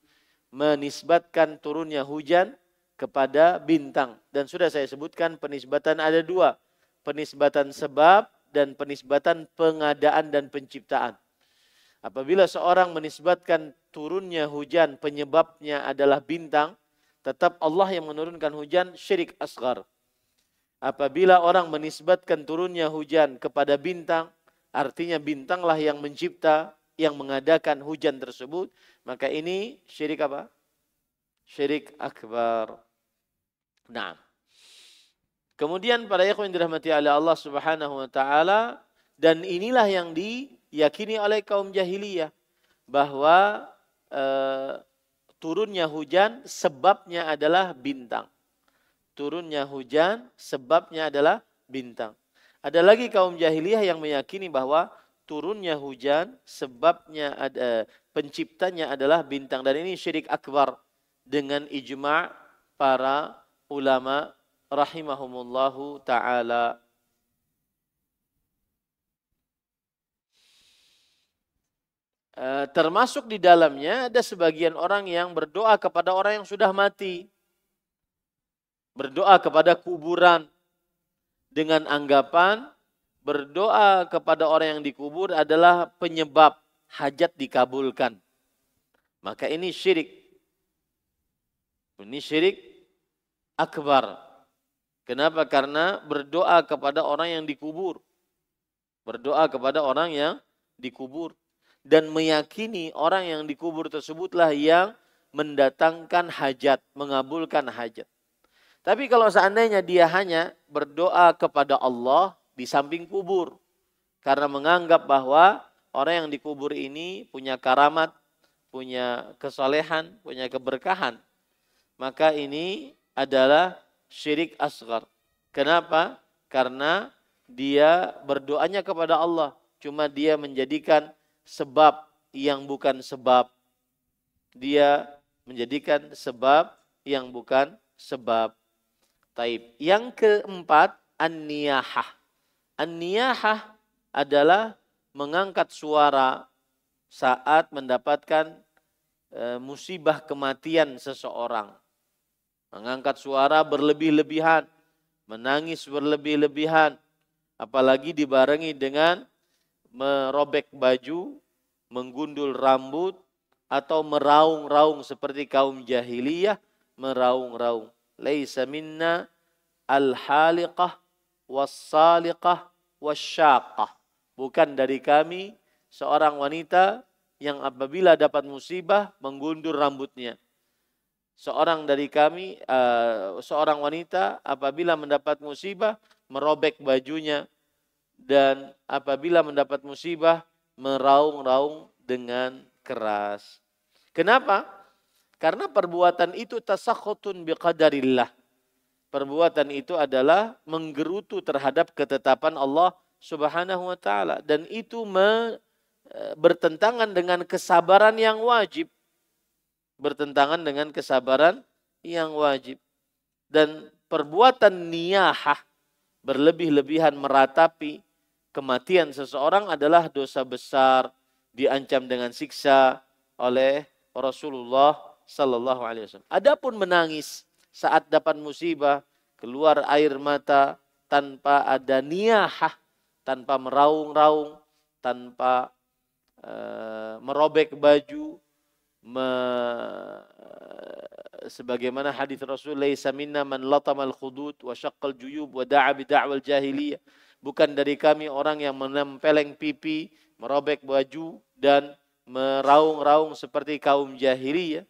menisbatkan turunnya hujan kepada bintang. Dan sudah saya sebutkan penisbatan ada 2, penisbatan sebab dan penisbatan pengadaan dan penciptaan. Apabila seorang menisbatkan turunnya hujan penyebabnya adalah bintang, tetap Allah yang menurunkan hujan, syirik asghar. Apabila orang menisbatkan turunnya hujan kepada bintang, artinya bintanglah yang mencipta, yang mengadakan hujan tersebut, maka ini syirik apa? Syirik akbar. Nah, kemudian para ikhwan yang dirahmati oleh Allah Subhanahu wa taala, dan inilah yang diyakini oleh kaum jahiliyah, bahwa turunnya hujan sebabnya adalah bintang. Turunnya hujan sebabnya adalah bintang. Ada lagi kaum jahiliyah yang meyakini bahwa turunnya hujan sebabnya penciptanya adalah bintang, dan ini syirik akbar dengan ijma' para ulama rahimahumullahu ta'ala. Termasuk di dalamnya ada sebagian orang yang berdoa kepada orang yang sudah mati. Berdoa kepada kuburan dengan anggapan berdoa kepada orang yang dikubur adalah penyebab hajat dikabulkan. Maka ini syirik. Ini syirik akbar. Kenapa? Karena berdoa kepada orang yang dikubur. Berdoa kepada orang yang dikubur. Dan meyakini orang yang dikubur tersebutlah yang mendatangkan hajat, mengabulkan hajat. Tapi kalau seandainya dia hanya berdoa kepada Allah di samping kubur, karena menganggap bahwa orang yang dikubur ini punya karamat, punya kesolehan, punya keberkahan, maka ini adalah syirik asghar. Kenapa? Karena dia berdoanya kepada Allah, cuma dia menjadikan sebab yang bukan sebab. Dia menjadikan sebab yang bukan sebab. Taib. Yang keempat, an-niyahah. An-niyahah adalah mengangkat suara saat mendapatkan musibah kematian seseorang. Mengangkat suara berlebih-lebihan, menangis berlebih-lebihan, apalagi dibarengi dengan merobek baju, menggundul rambut, atau meraung-raung seperti kaum jahiliyah, meraung-raung. Laisa minna al-haliqah was-saliqah wasyaqah. Bukan dari kami seorang wanita yang apabila dapat musibah menggundur rambutnya. Seorang dari kami, seorang wanita apabila mendapat musibah merobek bajunya, dan apabila mendapat musibah meraung-raung dengan keras. Kenapa? Karena perbuatan itu tasakhutun biqadarillah. Perbuatan itu adalah menggerutu terhadap ketetapan Allah Subhanahu wa taala, dan itu bertentangan dengan kesabaran yang wajib. Bertentangan dengan kesabaran yang wajib. Dan perbuatan niyahah, berlebih-lebihan meratapi kematian seseorang adalah dosa besar, diancam dengan siksa oleh Rasulullah sallallahu alaihi wasallam. Adapun menangis saat dapat musibah, keluar air mata tanpa ada niyahah, tanpa meraung-raung, tanpa merobek baju, sebagaimana hadis Rasul, laisa minna man latamal khudud wa syaqqal juyub wa da'a bi da'wal jahiliyah. Bukan dari kami orang yang menempeleng pipi, merobek baju, dan meraung-raung seperti kaum jahiliyah.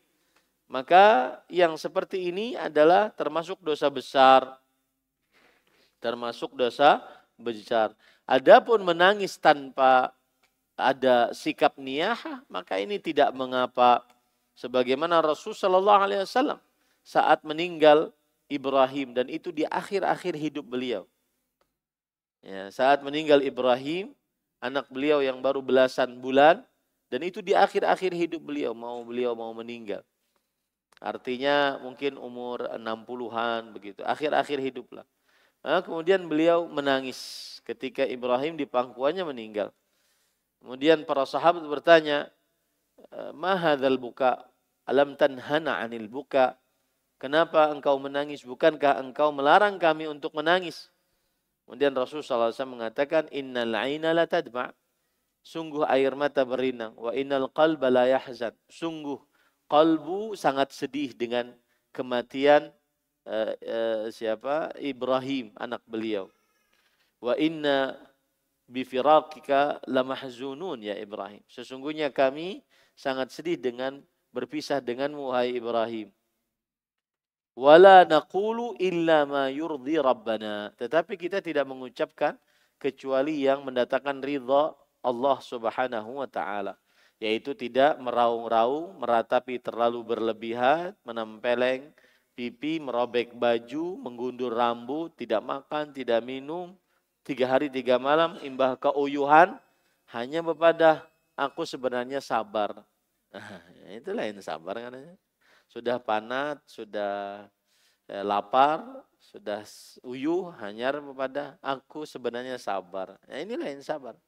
Maka yang seperti ini adalah termasuk dosa besar. Termasuk dosa besar. Adapun menangis tanpa ada sikap niyahah, maka ini tidak mengapa. Sebagaimana Rasul sallallahu alaihi wasallam saat meninggal Ibrahim, dan itu di akhir-akhir hidup beliau. Ya, saat meninggal Ibrahim, anak beliau yang baru belasan bulan, dan itu di akhir-akhir hidup beliau mau meninggal. Artinya mungkin umur 60-an begitu, akhir-akhir hidup lah. Nah, kemudian beliau menangis ketika Ibrahim di pangkuannya meninggal. Kemudian para sahabat bertanya, "Ma hadzal buka? Alam tanhana 'anil buka?" Kenapa engkau menangis? Bukankah engkau melarang kami untuk menangis? Kemudian Rasulullah SAW mengatakan, innal aina la tadma'. Sungguh air mata berinang. Wa innal qalba la yahzan. Sungguh qalbu sangat sedih dengan kematian Ibrahim, anak beliau. Wa inna bifiraqika lamahzunun ya Ibrahim. Sesungguhnya kami sangat sedih dengan berpisah denganmu, wahai Ibrahim. Wala naqulu illa ma yurdi rabbana. Tetapi kita tidak mengucapkan kecuali yang mendatangkan ridha Allah Subhanahu wa taala, yaitu tidak meraung-raung, meratapi terlalu berlebihan, menempeleng pipi, merobek baju, menggundur rambut, tidak makan, tidak minum, 3 hari 3 malam, imbah keuyuhan, hanya kepada aku sebenarnya sabar. Itulah yang sabar katanya. Sudah panat, sudah lapar, sudah uyuh, hanya kepada aku sebenarnya sabar. Nah, inilah yang sabar.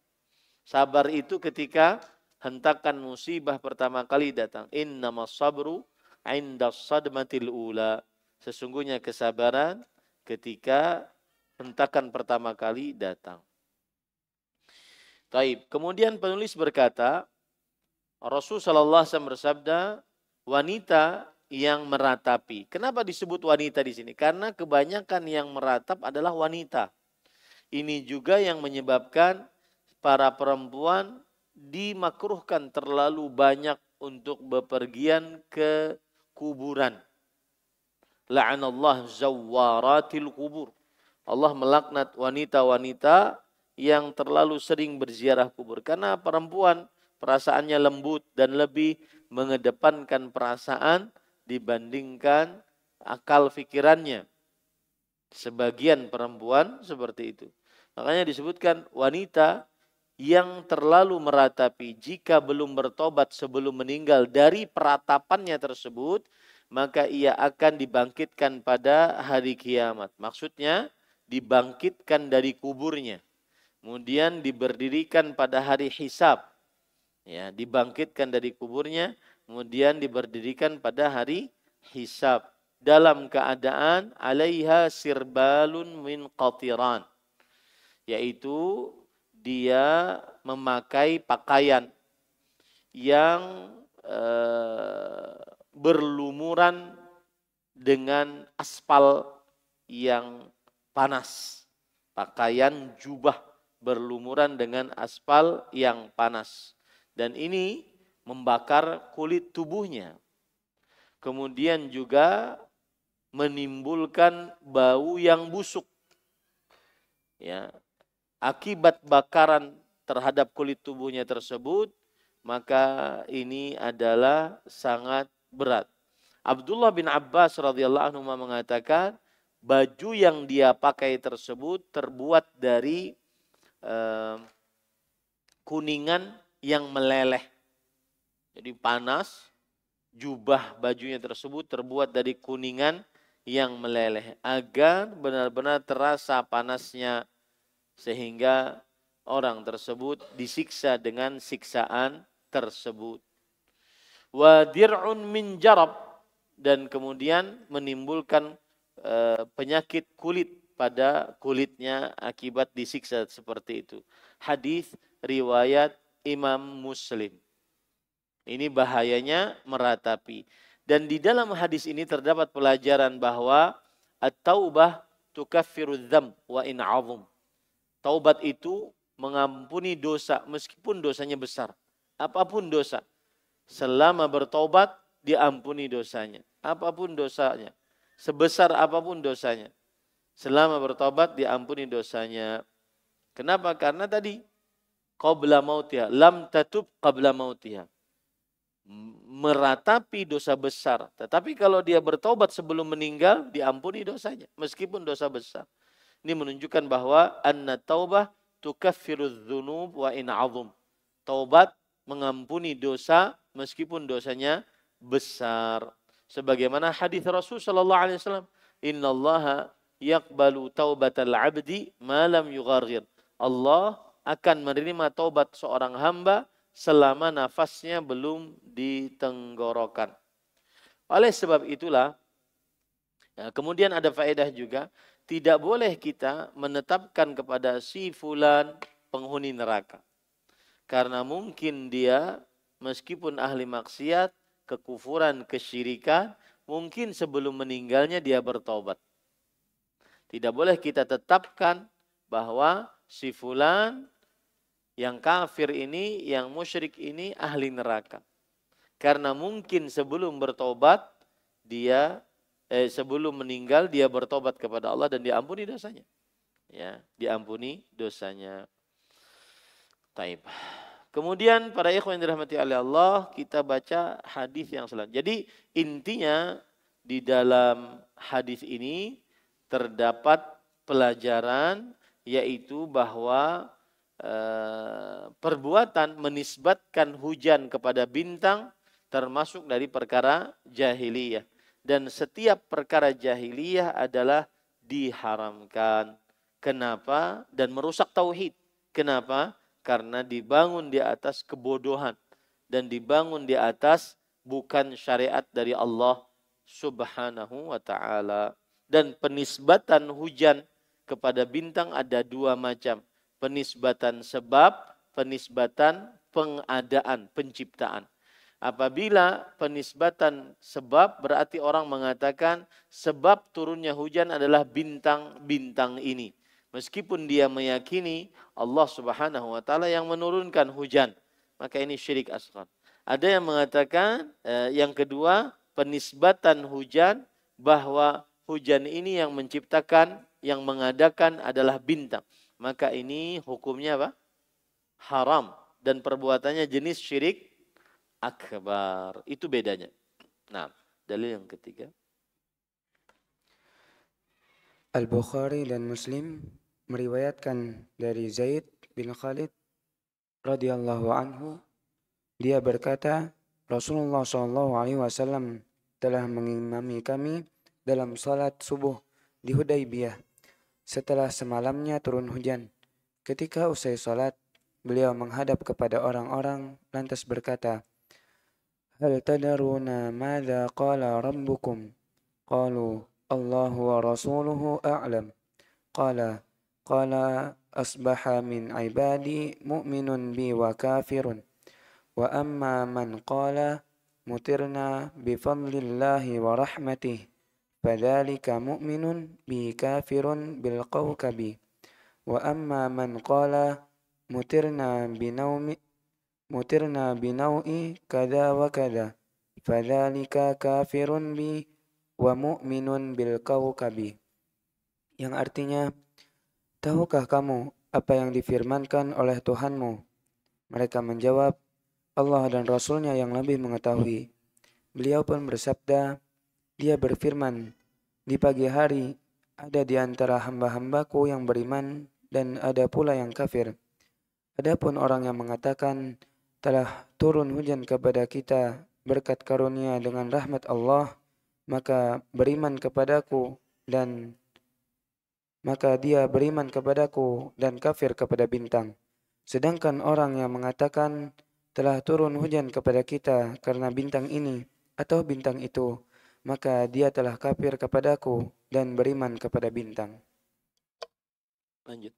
Sabar itu ketika hentakan musibah pertama kali datang. Innamas sabru 'indas sadmatil ula. Sesungguhnya kesabaran ketika hentakan pertama kali datang. Taib. Kemudian penulis berkata, Rasul sallallahu alaihi wasallam bersabda, wanita yang meratapi. Kenapa disebut wanita di sini? Karena kebanyakan yang meratap adalah wanita. Ini juga yang menyebabkan para perempuan dimakruhkan terlalu banyak untuk bepergian ke kuburan. La'anallahu zawwaratil kubur. Allah melaknat wanita-wanita yang terlalu sering berziarah kubur. Karena perempuan perasaannya lembut dan lebih mengedepankan perasaan dibandingkan akal fikirannya. Sebagian perempuan seperti itu. Makanya disebutkan wanita yang terlalu meratapi jika belum bertobat sebelum meninggal dari peratapannya tersebut, maka ia akan dibangkitkan pada hari kiamat. Maksudnya dibangkitkan dari kuburnya, kemudian diberdirikan pada hari hisab. Ya, dibangkitkan dari kuburnya, kemudian diberdirikan pada hari hisab dalam keadaan alaiha sirbalun min qatiran, yaitu dia memakai pakaian yang berlumuran dengan aspal yang panas. Pakaian jubah berlumuran dengan aspal yang panas. Dan ini membakar kulit tubuhnya. Kemudian juga menimbulkan bau yang busuk. Ya, akibat bakaran terhadap kulit tubuhnya tersebut, maka ini adalah sangat berat. Abdullah bin Abbas radhiyallahu anhu mengatakan, baju yang dia pakai tersebut terbuat dari kuningan yang meleleh. Jadi panas, jubah bajunya tersebut terbuat dari kuningan yang meleleh agar benar-benar terasa panasnya, sehingga orang tersebut disiksa dengan siksaan tersebut. Wa dir'un min jarab, dan kemudian menimbulkan penyakit kulit pada kulitnya akibat disiksa seperti itu. Hadis riwayat Imam Muslim. Ini bahayanya meratapi. Dan di dalam hadis ini terdapat pelajaran bahwa at-taubah tukaffiru dzam wa in 'azum. Taubat itu mengampuni dosa meskipun dosanya besar. Apapun dosa, selama bertaubat diampuni dosanya. Apapun dosanya, sebesar apapun dosanya, selama bertaubat diampuni dosanya. Kenapa? Karena tadi qabla mautiha, lam tatub qabla mautiha. Meratapi dosa besar. Tetapi kalau dia bertaubat sebelum meninggal, diampuni dosanya meskipun dosa besar. Ini menunjukkan bahwa anna taubah tukaffirudz dzunub wa in 'azum. Taubat mengampuni dosa meskipun dosanya besar. Sebagaimana hadis Rasul sallallahu alaihi wasallam, "Innallaha yaqbalu taubatal 'abdi ma lam yugharghir." Allah akan menerima taubat seorang hamba selama nafasnya belum di tenggorokan. Oleh sebab itulah, ya, kemudian ada faedah juga, tidak boleh kita menetapkan kepada si fulan penghuni neraka. Karena mungkin dia meskipun ahli maksiat, kekufuran, kesyirikan, mungkin sebelum meninggalnya dia bertobat. Tidak boleh kita tetapkan bahwa si fulan yang kafir ini, yang musyrik ini ahli neraka. Karena mungkin sebelum bertobat dia sebelum meninggal dia bertobat kepada Allah dan diampuni dosanya. Ya, diampuni dosanya. Taib. Kemudian para ikhwan yang dirahmati oleh Allah, kita baca hadis yang selanjutnya. Jadi intinya di dalam hadis ini terdapat pelajaran, yaitu bahwa perbuatan menisbatkan hujan kepada bintang termasuk dari perkara jahiliyah, dan setiap perkara jahiliyah adalah diharamkan. Kenapa? Dan merusak tauhid. Kenapa? Karena dibangun di atas kebodohan dan dibangun di atas bukan syariat dari Allah Subhanahu wa taala. Dan penisbatan hujan kepada bintang ada dua macam. Penisbatan sebab, penisbatan pengadaan, penciptaan. Apabila penisbatan sebab, berarti orang mengatakan sebab turunnya hujan adalah bintang-bintang ini. Meskipun dia meyakini Allah Subhanahu wa taala yang menurunkan hujan, maka ini syirik asghar. Ada yang mengatakan yang kedua, penisbatan hujan, bahwa hujan ini yang menciptakan, yang mengadakan adalah bintang. Maka ini hukumnya apa? Haram, dan perbuatannya jenis syirik akbar. Itu bedanya. Nah, dalil yang ketiga. Al-Bukhari dan Muslim meriwayatkan dari Zaid bin Khalid radhiyallahu anhu, dia berkata, Rasulullah SAW telah mengimami kami dalam salat subuh di Hudaybiyah setelah semalamnya turun hujan. Ketika usai salat, beliau menghadap kepada orang-orang lantas berkata, Hal tadaruna madza qala rabbukum? Qalu, Allahu wa rasuluhu a'lam. Qala asbaha min ibadi mu'minun bi wa kafirun. Wa amma man qala mutirna bi fadlillahi wa rahmatih. Fadzalika mu'minun bi kafirun bil qawkabi. Wa amma man qala mutirna binau'i kada wa kada. Fadzalika kafirun bi wa mu'minun bil qawkabi. Yang artinya, tahukah kamu apa yang difirmankan oleh Tuhanmu? Mereka menjawab, Allah dan Rasulnya yang lebih mengetahui. Beliau pun bersabda, Dia berfirman, di pagi hari ada di antara hamba-hambaku yang beriman dan ada pula yang kafir. Adapun orang yang mengatakan, telah turun hujan kepada kita berkat karunia dengan rahmat Allah, maka dia beriman kepadaku dan kafir kepada bintang. Sedangkan orang yang mengatakan telah turun hujan kepada kita karena bintang ini atau bintang itu, maka dia telah kafir kepadaku dan beriman kepada bintang. Lanjut.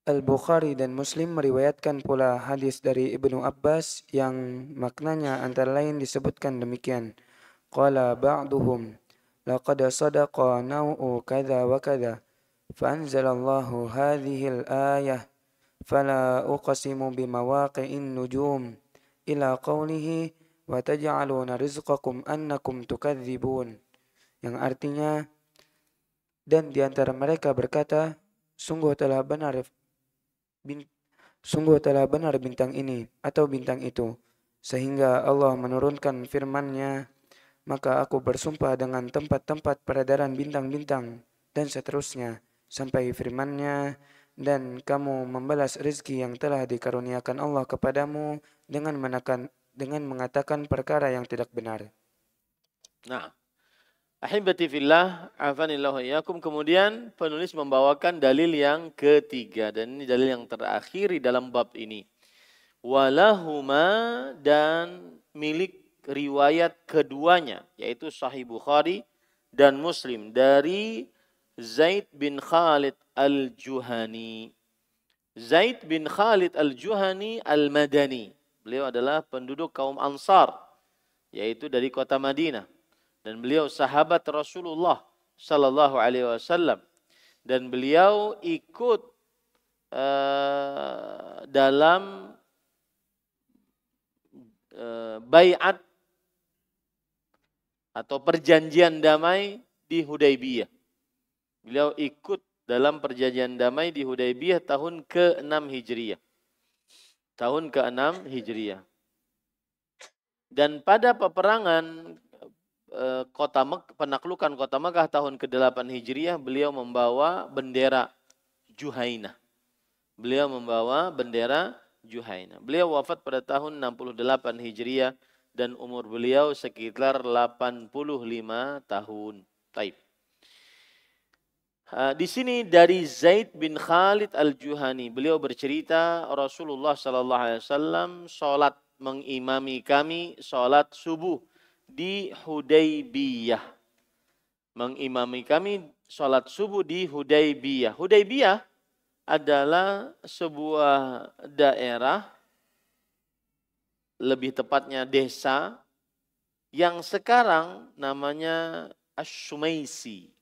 Al-Bukhari dan Muslim meriwayatkan pula hadis dari Ibnu Abbas yang maknanya antara lain disebutkan demikian. Qala ba'duhum laqad sadaqa naw'u kadha wa kadha fanzalallahu hadhil ayah fala uqsimu bimawaqi'in nujum ila qawlihi wa taj'aluna rizqakum annakum tukadzibun, yang artinya, dan di antara mereka berkata, sungguh telah benar bintang ini atau bintang itu, sehingga Allah menurunkan firman-Nya, maka aku bersumpah dengan tempat-tempat peredaran bintang-bintang dan seterusnya sampai firman-Nya, dan kamu membalas rezeki yang telah dikaruniakan Allah kepadamu dengan mengatakan perkara yang tidak benar. Nah, ahibati fillah, afanillahu iyyakum. Kemudian penulis membawakan dalil yang ketiga, dan ini dalil yang terakhir di dalam bab ini. Walahuma, dan milik riwayat keduanya, yaitu Sahih Bukhari dan Muslim, dari Zaid bin Khalid al-Juhani. Zaid bin Khalid al-Juhani al-Madani. Beliau adalah penduduk kaum Ansar, yaitu dari kota Madinah. Dan beliau sahabat Rasulullah sallallahu alaihi wasallam. Dan beliau ikut dalam baiat atau perjanjian damai di Hudaybiyah. Beliau ikut dalam perjanjian damai di Hudaybiyah tahun ke-6 Hijriah. Tahun ke-6 Hijriah. Dan pada peperangan penaklukan kota Makkah tahun ke-8 Hijriah, beliau membawa bendera Juhainah. Beliau membawa bendera Juhainah. Beliau wafat pada tahun 68 Hijriah dan umur beliau sekitar 85 tahun. Taib. Di sini dari Zaid bin Khalid al-Juhani, beliau bercerita Rasulullah sallallahu alaihi wasallam salat mengimami kami salat subuh di Hudaybiyah. Mengimami kami salat subuh di Hudaybiyah. Hudaybiyah adalah sebuah daerah, lebih tepatnya desa, yang sekarang namanya Asy-Syumaisi,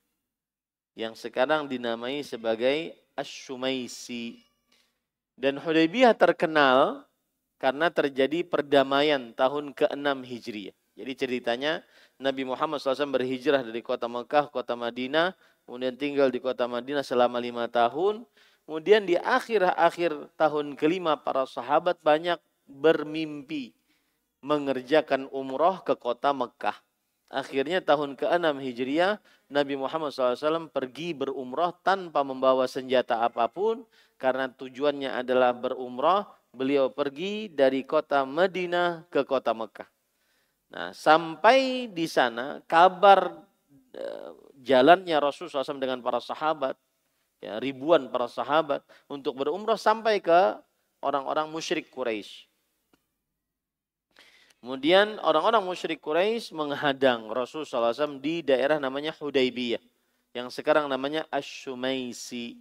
yang sekarang dinamai sebagai Asy-Syumaisi. Dan Hudaybiyah terkenal karena terjadi perdamaian tahun ke-6 Hijriah. Jadi ceritanya Nabi Muhammad SAW berhijrah dari kota Mekah, kota Madinah, kemudian tinggal di kota Madinah selama 5 tahun. Kemudian di akhir tahun kelima, para sahabat banyak bermimpi mengerjakan umroh ke kota Mekah. Akhirnya tahun ke-6 Hijriah, Nabi Muhammad SAW pergi berumrah tanpa membawa senjata apapun. Karena tujuannya adalah berumrah, beliau pergi dari kota Madinah ke kota Mekah. Nah, sampai di sana kabar jalannya Rasulullah SAW dengan para sahabat, ya, ribuan para sahabat untuk berumrah sampai ke orang-orang musyrik Quraisy. Kemudian orang-orang musyrik Quraisy menghadang Rasulullah SAW di daerah namanya Hudaybiyah, yang sekarang namanya Asy-Syumaisi.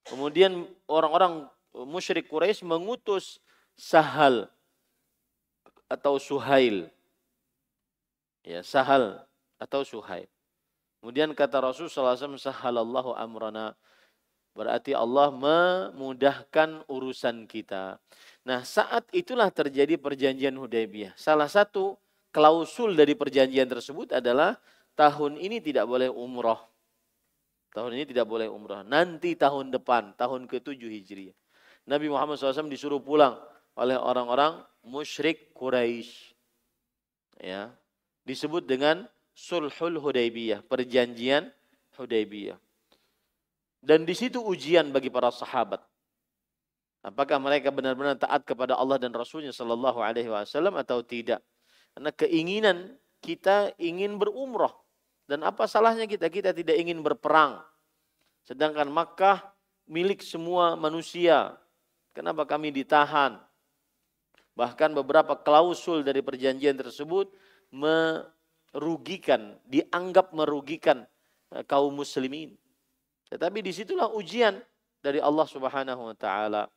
Kemudian orang-orang musyrik Quraisy mengutus Sahal atau Suhail. Ya, Sahal atau Suhail. Kemudian kata Rasulullah SAW, Sahalallahu amrana. Berarti Allah memudahkan urusan kita. Nah, saat itulah terjadi perjanjian Hudaybiyah. Salah satu klausul dari perjanjian tersebut adalah tahun ini tidak boleh umrah. Tahun ini tidak boleh umrah. Nanti tahun depan, tahun ke-7 Hijriah. Nabi Muhammad SAW disuruh pulang oleh orang-orang musyrik Quraisy. Ya, disebut dengan Sulhul Hudaybiyah, perjanjian Hudaybiyah. Dan di situ ujian bagi para sahabat. Apakah mereka benar-benar taat kepada Allah dan Rasulnya Sallallahu Alaihi Wasallam atau tidak? Karena keinginan kita ingin berumrah. Dan apa salahnya kita? Kita tidak ingin berperang. Sedangkan Makkah milik semua manusia. Kenapa kami ditahan? Bahkan beberapa klausul dari perjanjian tersebut merugikan, dianggap merugikan kaum muslimin. Tetapi disitulah ujian dari Allah Subhanahu wa Ta'ala.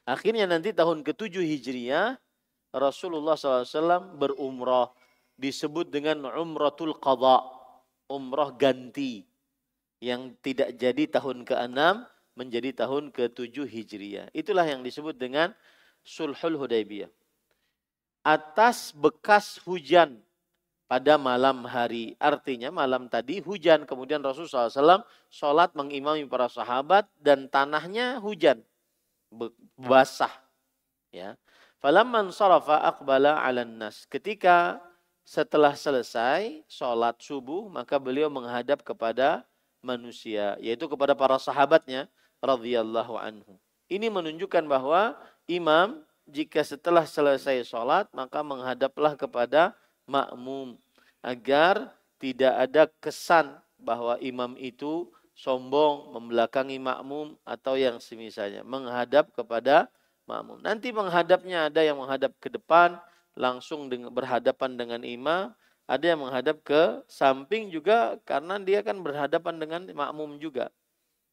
Akhirnya nanti tahun ke-7 Hijriah, Rasulullah SAW berumrah. Disebut dengan Umratul Qadha, umrah ganti. Yang tidak jadi tahun ke-6 menjadi tahun ke-7 Hijriah. Itulah yang disebut dengan Sulhul Hudaybiyah. Atas bekas hujan pada malam hari. Artinya malam tadi hujan. Kemudian Rasulullah SAW sholat mengimami para sahabat dan tanahnya hujan. Basah. Ya. Falamman sarafa aqbala 'alan nas. Ketika setelah selesai sholat subuh, maka beliau menghadap kepada manusia. Yaitu kepada para sahabatnya radhiyallahu anhu. Ini menunjukkan bahwa imam jika setelah selesai sholat, maka menghadaplah kepada makmum, agar tidak ada kesan bahwa imam itu sombong, membelakangi makmum atau yang semisalnya. Menghadap kepada makmum. Nanti menghadapnya ada yang menghadap ke depan, langsung berhadapan dengan imam. Ada yang menghadap ke samping juga karena dia kan berhadapan dengan makmum juga.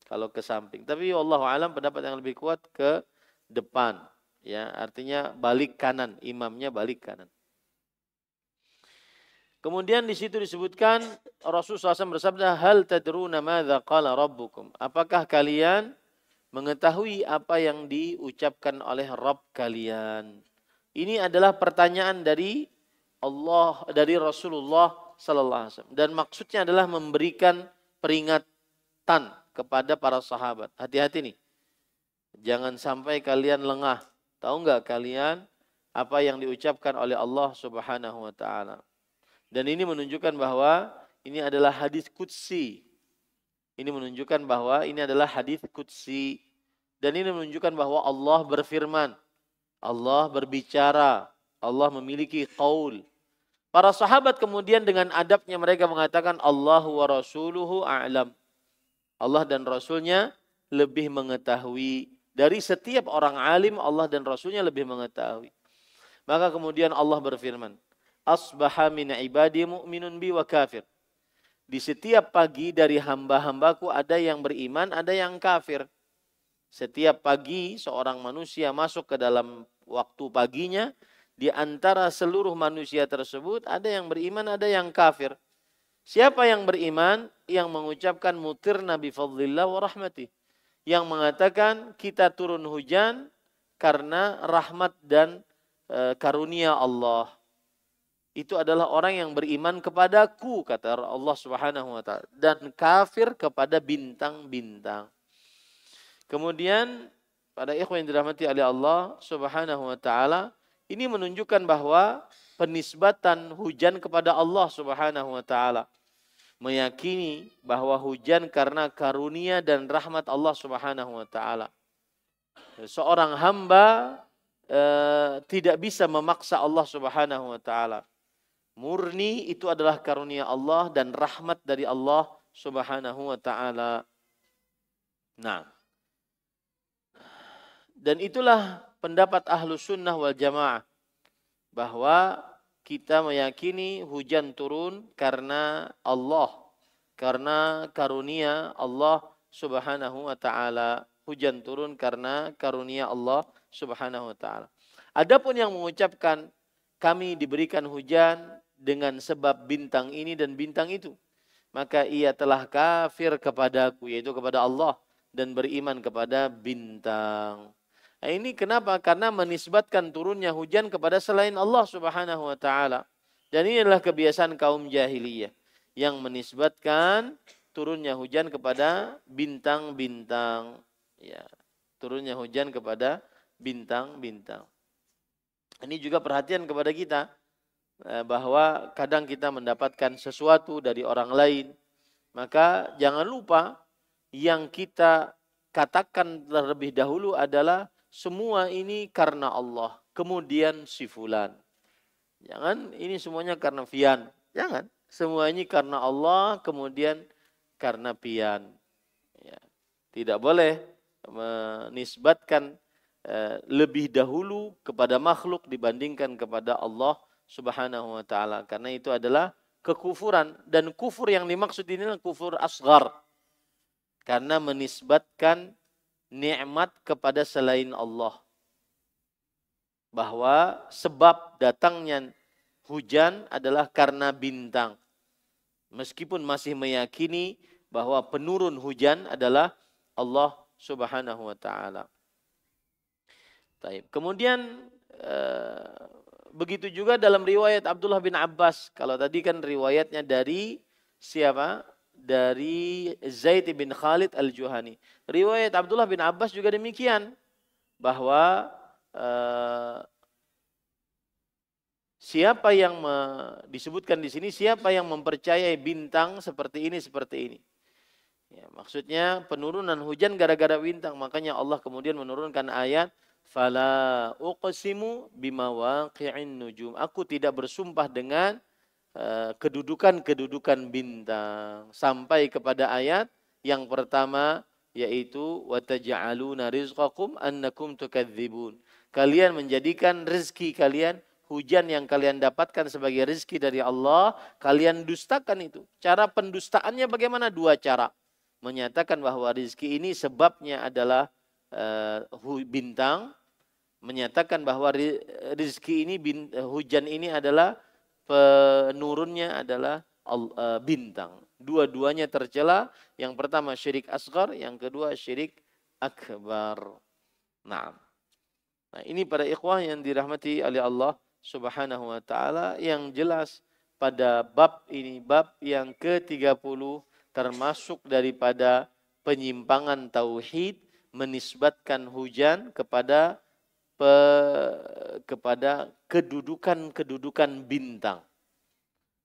Kalau ke samping. Tapi wallahu alam pendapat yang lebih kuat ke depan. Ya, artinya balik kanan, imamnya balik kanan. Kemudian di situ disebutkan Rasulullah SAW bersabda, hal tadruna madza qala rabbukum? Apakah kalian mengetahui apa yang diucapkan oleh Rabb kalian? Ini adalah pertanyaan dari Allah, dari Rasulullah sallallahu alaihi wasallam, dan maksudnya adalah memberikan peringatan kepada para sahabat. Hati-hati nih. Jangan sampai kalian lengah. Tahu enggak kalian apa yang diucapkan oleh Allah Subhanahu wa taala? Dan ini menunjukkan bahwa ini adalah hadis qudsi. Ini menunjukkan bahwa ini adalah hadis qudsi. Dan ini menunjukkan bahwa Allah berfirman. Allah berbicara. Allah memiliki qaul. Para sahabat kemudian dengan adabnya mereka mengatakan Allahu wa rasuluhu a'lam. Allah dan Rasulnya lebih mengetahui. Dari setiap orang alim Allah dan Rasulnya lebih mengetahui. Maka kemudian Allah berfirman. Asbaha min ibadi mu'minun bi wa kafir. Di setiap pagi dari hamba-hambaku ada yang beriman, ada yang kafir. Setiap pagi seorang manusia masuk ke dalam waktu paginya, di antara seluruh manusia tersebut ada yang beriman, ada yang kafir. Siapa yang beriman? Yang mengucapkan mutirna bi fadlillah wa rahmatih. Yang mengatakan kita turun hujan karena rahmat dan karunia Allah. Itu adalah orang yang beriman kepadaku, kata Allah Subhanahu wa taala, dan kafir kepada bintang-bintang. Kemudian pada ikhwan yang dirahmati oleh Allah Subhanahu wa taala, ini menunjukkan bahwa penisbatan hujan kepada Allah Subhanahu wa taala. Meyakini bahwa hujan karena karunia dan rahmat Allah Subhanahu wa taala. Seorang hamba tidak bisa memaksa Allah Subhanahu wa taala. Murni itu adalah karunia Allah dan rahmat dari Allah Subhanahu wa taala. Nah, dan itulah pendapat Ahlus Sunnah wal Jamaah, bahwa kita meyakini hujan turun karena Allah, karena karunia Allah Subhanahu wa taala. Hujan turun karena karunia Allah Subhanahu wa taala. Adapun yang mengucapkan kami diberikan hujan dengan sebab bintang ini dan bintang itu, maka ia telah kafir kepadaku, yaitu kepada Allah, dan beriman kepada bintang. Nah, ini kenapa? Karena menisbatkan turunnya hujan kepada selain Allah Subhanahu wa taala. Dan ini adalah kebiasaan kaum jahiliyah yang menisbatkan turunnya hujan kepada bintang-bintang. Ya, turunnya hujan kepada bintang-bintang. Ini juga perhatian kepada kita, bahwa kadang kita mendapatkan sesuatu dari orang lain, maka jangan lupa yang kita katakan terlebih dahulu adalah semua ini karena Allah, kemudian si fulan. Jangan ini semuanya karena Fian. Jangan. Semua ini karena Allah, kemudian karena Pian. Ya. Tidak boleh menisbatkan lebih dahulu kepada makhluk dibandingkan kepada Allah Subhanahu wa taala. Karena itu adalah kekufuran, dan kufur yang dimaksud ini adalah kufur asghar. Karena menisbatkan nikmat kepada selain Allah. Bahwa sebab datangnya hujan adalah karena bintang. Meskipun masih meyakini bahwa penurun hujan adalah Allah Subhanahu wa taala. Kemudian begitu juga dalam riwayat Abdullah bin Abbas. Kalau tadi kan riwayatnya dari siapa? Dari Zaid bin Khalid al-Juhani. Riwayat Abdullah bin Abbas juga demikian, bahwa siapa yang disebutkan di sini, siapa yang mempercayai bintang seperti ini. Ya, maksudnya penurunan hujan gara-gara bintang. Makanya Allah kemudian menurunkan ayat, fala uqsimu bimawaqi'in nujum. Aku tidak bersumpah dengan kedudukan bintang, sampai kepada ayat yang pertama, yaitu wataj'aluna rizqakum annakum tukadzibun. Kalian menjadikan rezeki kalian, hujan yang kalian dapatkan sebagai rezeki dari Allah, kalian dustakan itu. Cara pendustaannya bagaimana? Dua cara. Menyatakan bahwa rezeki ini sebabnya adalah bintang, menyatakan bahwa rezeki ini hujan ini adalah penurunnya adalah bintang. Dua-duanya tercela. Yang pertama syirik asghar, yang kedua syirik akbar. Nah, ini para ikhwah yang dirahmati oleh Allah Subhanahu wa taala, yang jelas pada bab ini, bab yang ke-30, termasuk daripada penyimpangan tauhid, menisbatkan hujan kepada kedudukan bintang,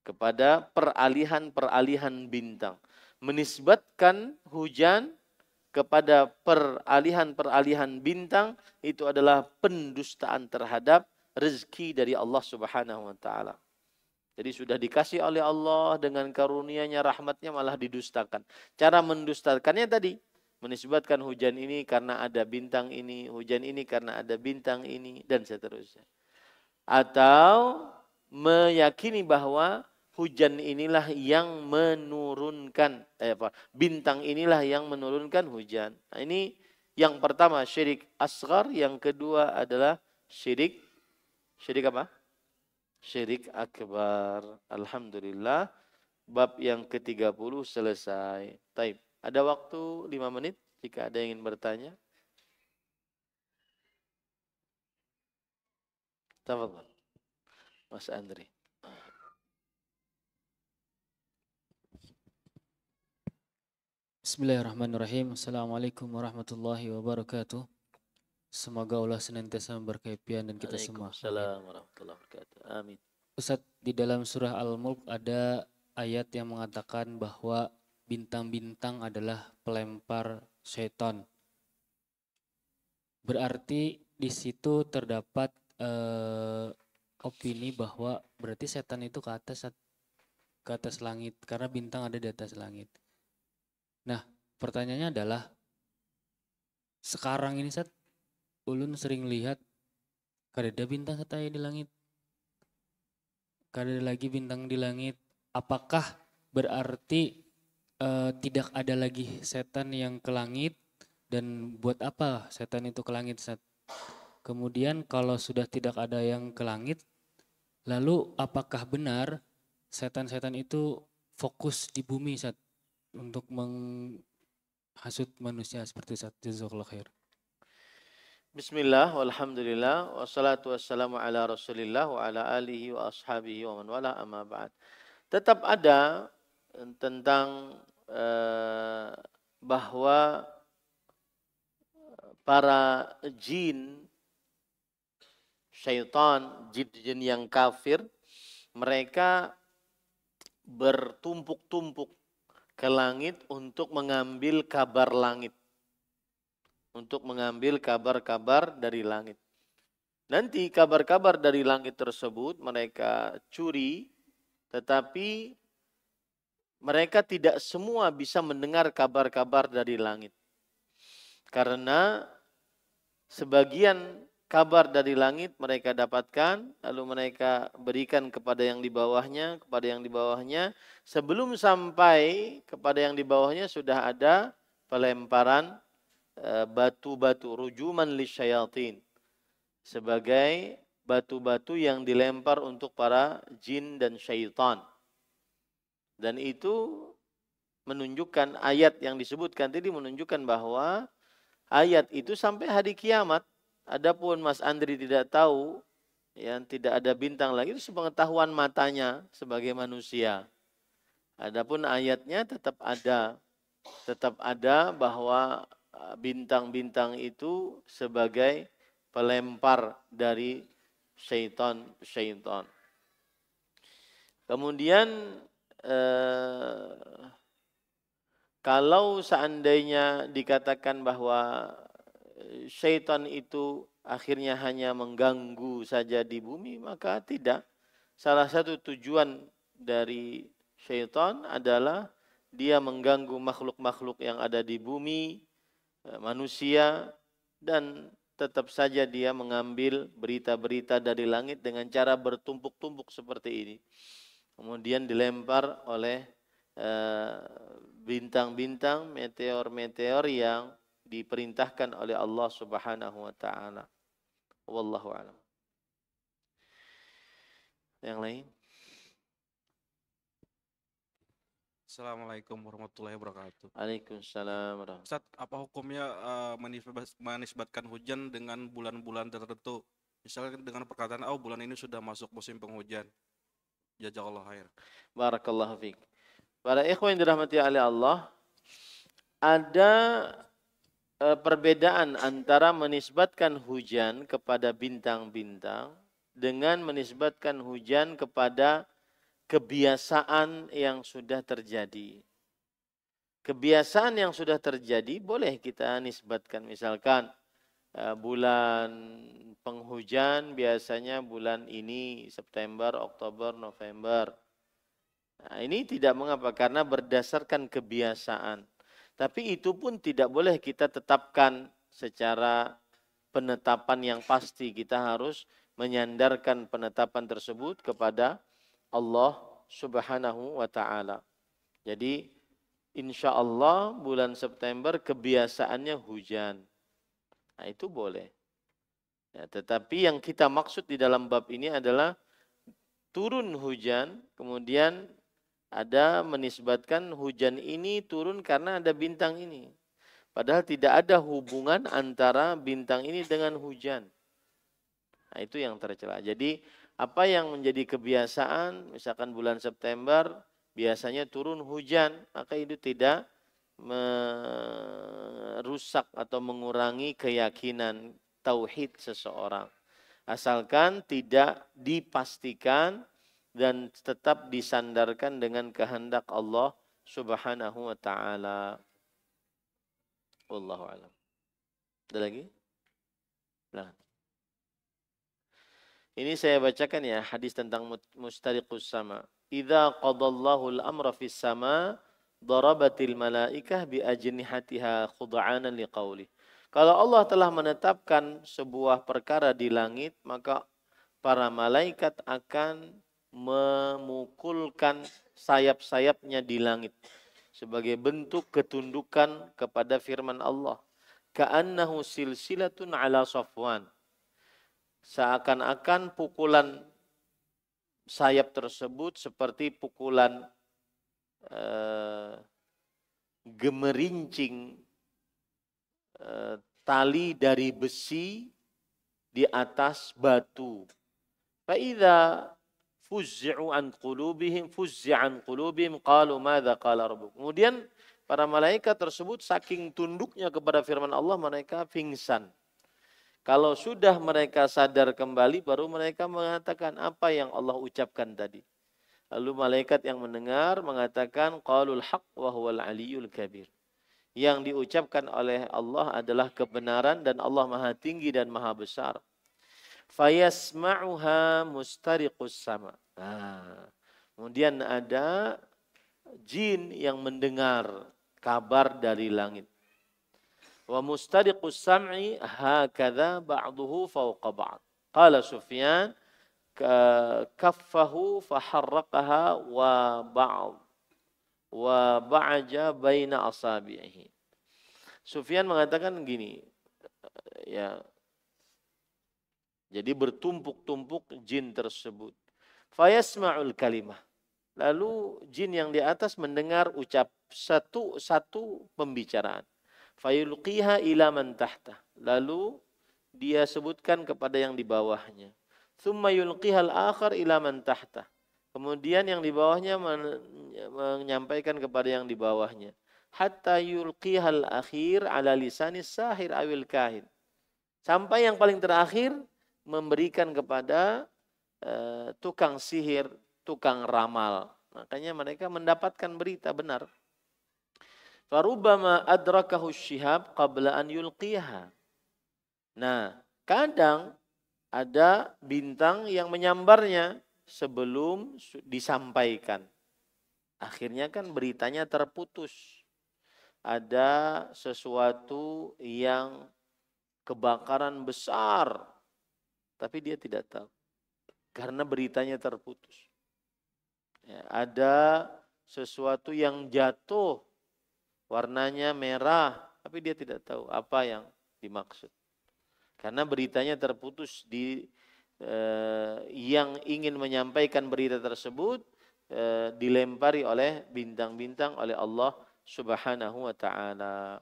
kepada peralihan bintang. Menisbatkan hujan kepada peralihan bintang itu adalah pendustaan terhadap rezeki dari Allah Subhanahu wa taala. Jadi sudah dikasih oleh Allah dengan karunia-Nya, rahmatnya, malah didustakan. Cara mendustakannya tadi, menisbatkan hujan ini karena ada bintang ini, hujan ini karena ada bintang ini, dan seterusnya. Atau meyakini bahwa hujan inilah yang menurunkan, bintang inilah yang menurunkan hujan. Nah, ini yang pertama syirik asghar, yang kedua adalah syirik apa? Syirik akbar. Alhamdulillah, bab yang ke-30 selesai. Taib. Ada waktu 5 menit jika ada yang ingin bertanya. Tafadhal, Mas Andri. Bismillahirrahmanirrahim. Assalamualaikum warahmatullahi wabarakatuh. Semoga Allah senantiasa memberkahi pian dan kita semua. Waalaikumsalam warahmatullahi wabarakatuh. Amin. Ustadz, di dalam surah Al-Mulk ada ayat yang mengatakan bahwa bintang-bintang adalah pelempar syaitan. Berarti di situ terdapat opini bahwa berarti setan itu ke atas langit karena bintang ada di atas langit. Nah, pertanyaannya adalah sekarang ini ulun sering lihat kadada bintang sataya di langit. Kadada lagi bintang di langit. Apakah berarti tidak ada lagi setan yang ke langit, dan buat apa setan itu ke langit, Ustaz? Kemudian kalau sudah tidak ada yang ke langit, lalu apakah benar setan-setan itu fokus di bumi, Ustaz, untuk menghasut manusia seperti Ustaz? Jazakallah khair. Bismillah, walhamdulillah, wassalatu wassalamu ala rasulillah wa ala alihi wa ashabihi wa man wala amma ba'd. Tetap ada tentang bahwa para jin, syaitan, jin-jin yang kafir, mereka bertumpuk-tumpuk ke langit untuk mengambil kabar langit. Untuk mengambil kabar-kabar dari langit. Nanti kabar-kabar dari langit tersebut mereka curi, tetapi mereka tidak semua bisa mendengar kabar-kabar dari langit. Karena sebagian kabar dari langit mereka dapatkan, lalu mereka berikan kepada yang di bawahnya, sebelum sampai kepada yang di bawahnya sudah ada pelemparan batu-batu, rujuman lisyayatin, sebagai batu-batu yang dilempar untuk para jin dan syaitan. Dan itu menunjukkan, ayat yang disebutkan tadi menunjukkan bahwa ayat itu sampai hari kiamat. Adapun Mas Andri tidak tahu, yang tidak ada bintang lagi, itu sepengetahuan matanya sebagai manusia. Adapun ayatnya tetap ada bahwa bintang-bintang itu sebagai pelempar dari syaitan. Kemudian kalau seandainya dikatakan bahwa syaitan itu akhirnya hanya mengganggu saja di bumi, maka tidak. Salah satu tujuan dari syaitan adalah dia mengganggu makhluk-makhluk yang ada di bumi, manusia, dan tetap saja dia mengambil berita-berita dari langit dengan cara bertumpuk-tumpuk seperti ini. Kemudian dilempar oleh bintang-bintang, meteor-meteor yang diperintahkan oleh Allah Subhanahu wa taala. Wallahu a'lam. Yang lain? Assalamualaikum warahmatullahi wabarakatuh. Waalaikumsalam warahmatullahi wabarakatuh. Ustaz, apa hukumnya menisbatkan hujan dengan bulan-bulan tertentu? Misalnya dengan perkataan, bulan ini sudah masuk musim penghujan. Jazakallah khair. Barakallahu fiik. Para ikhwan yang dirahmati oleh Allah, ada perbedaan antara menisbatkan hujan kepada bintang-bintang dengan menisbatkan hujan kepada kebiasaan yang sudah terjadi. Kebiasaan yang sudah terjadi boleh kita nisbatkan. Misalkan bulan penghujan biasanya bulan ini September, Oktober, November. Nah, ini tidak mengapa karena berdasarkan kebiasaan. Tapi itu pun tidak boleh kita tetapkan secara penetapan yang pasti. Kita harus menyandarkan penetapan tersebut kepada Allah Subhanahu wa taala. Jadi insya Allah bulan September kebiasaannya hujan. Nah, itu boleh. Ya, tetapi yang kita maksud di dalam bab ini adalah turun hujan, kemudian ada menisbatkan hujan ini turun karena ada bintang ini. Padahal tidak ada hubungan antara bintang ini dengan hujan. Nah, itu yang tercela. Jadi apa yang menjadi kebiasaan, misalkan bulan September biasanya turun hujan, maka itu tidak merusak atau mengurangi keyakinan tauhid seseorang. Asalkan tidak dipastikan dan tetap disandarkan dengan kehendak Allah Subhanahu wa taala. Wallahu a'lam. Ada lagi? Nah. Ini saya bacakan ya hadis tentang mustariqus sama. Idza qadallahu al-amra fis sama darabatil malaikah bi ajnihatiha khud'anan liqauli. Kalau Allah telah menetapkan sebuah perkara di langit, maka para malaikat akan memukulkan sayap-sayapnya di langit sebagai bentuk ketundukan kepada firman Allah. Ka'annahu silsilatun ala Safwan. Seakan-akan pukulan sayap tersebut seperti pukulan gemerincing tali dari besi di atas batu. Fa'idha fuzzi'u an qulubihim fuzzi'an qulubihim qalu madza qala rabbukum. Kemudian para malaikat tersebut saking tunduknya kepada firman Allah, mereka pingsan. Kalau sudah mereka sadar kembali, baru mereka mengatakan apa yang Allah ucapkan tadi. Lalu malaikat yang mendengar mengatakan qalul haq wa huwal aliyul kabir. Yang diucapkan oleh Allah adalah kebenaran dan Allah Maha Tinggi dan Maha Besar. Fayasma'uha mustariqus sama. Nah, kemudian ada jin yang mendengar kabar dari langit. Wa mustariqus sam'i hakadha ba'duhu fawqa ba'd. Qala Sufyan kaffahu faharraqaha wa ba'aja baina asabi'ihi. Sufyan mengatakan gini, ya. Jadi bertumpuk-tumpuk jin tersebut. Fayasma'ul kalimah. Lalu jin yang di atas mendengar ucap satu pembicaraan. Fayulqiha ila man tahta. Lalu dia sebutkan kepada yang di bawahnya. Thumma yulqihal akhar ila man tahta. Kemudian yang di bawahnya menyampaikan kepada yang di bawahnya. Hatta yulqihal akhir ala lisanis sahir awil kahin. Sampai yang paling terakhir memberikan kepada tukang sihir, tukang ramal. Makanya mereka mendapatkan berita benar. Farubbama adrakahu syihab qabla an yulqiha. Nah, kadang ada bintang yang menyambarnya sebelum disampaikan. Akhirnya kan beritanya terputus. Ada sesuatu yang kebakaran besar, tapi dia tidak tahu. Karena beritanya terputus. Ya, ada sesuatu yang jatuh, warnanya merah, tapi dia tidak tahu apa yang dimaksud. Karena beritanya terputus yang ingin menyampaikan berita tersebut dilempari oleh bintang-bintang oleh Allah Subhanahu wa taala.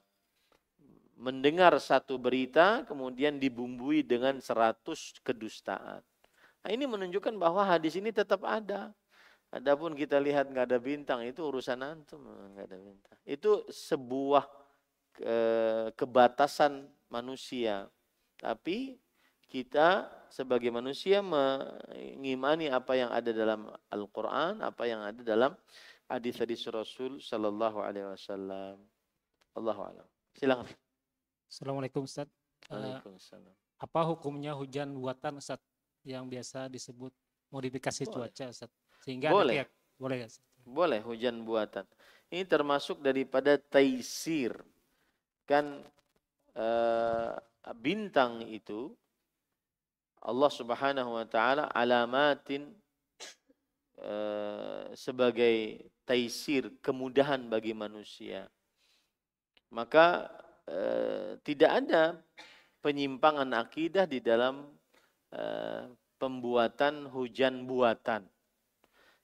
Mendengar satu berita kemudian dibumbui dengan 100 kedustaan. Nah, ini menunjukkan bahwa hadis ini tetap ada. Adapun kita lihat nggak ada bintang, itu urusan antum, nggak ada bintang. Itu sebuah kebatasan manusia. Tapi kita sebagai manusia mengimani apa yang ada dalam Al-Quran, apa yang ada dalam hadis-hadis Rasul Sallallahu Alaihi Wasallam. Allahu a'lam. Silakan. Assalamualaikum Ustaz. Waalaikumsalam. Apa hukumnya hujan buatan Ustaz yang biasa disebut modifikasi cuaca Ustaz? Sehingga boleh. Boleh ya Ustaz? Boleh hujan buatan. Ini termasuk daripada taisir. Kan bintang itu Allah Subhanahu wa taala alamatin sebagai taisir, kemudahan bagi manusia. Maka tidak ada penyimpangan akidah di dalam pembuatan hujan buatan.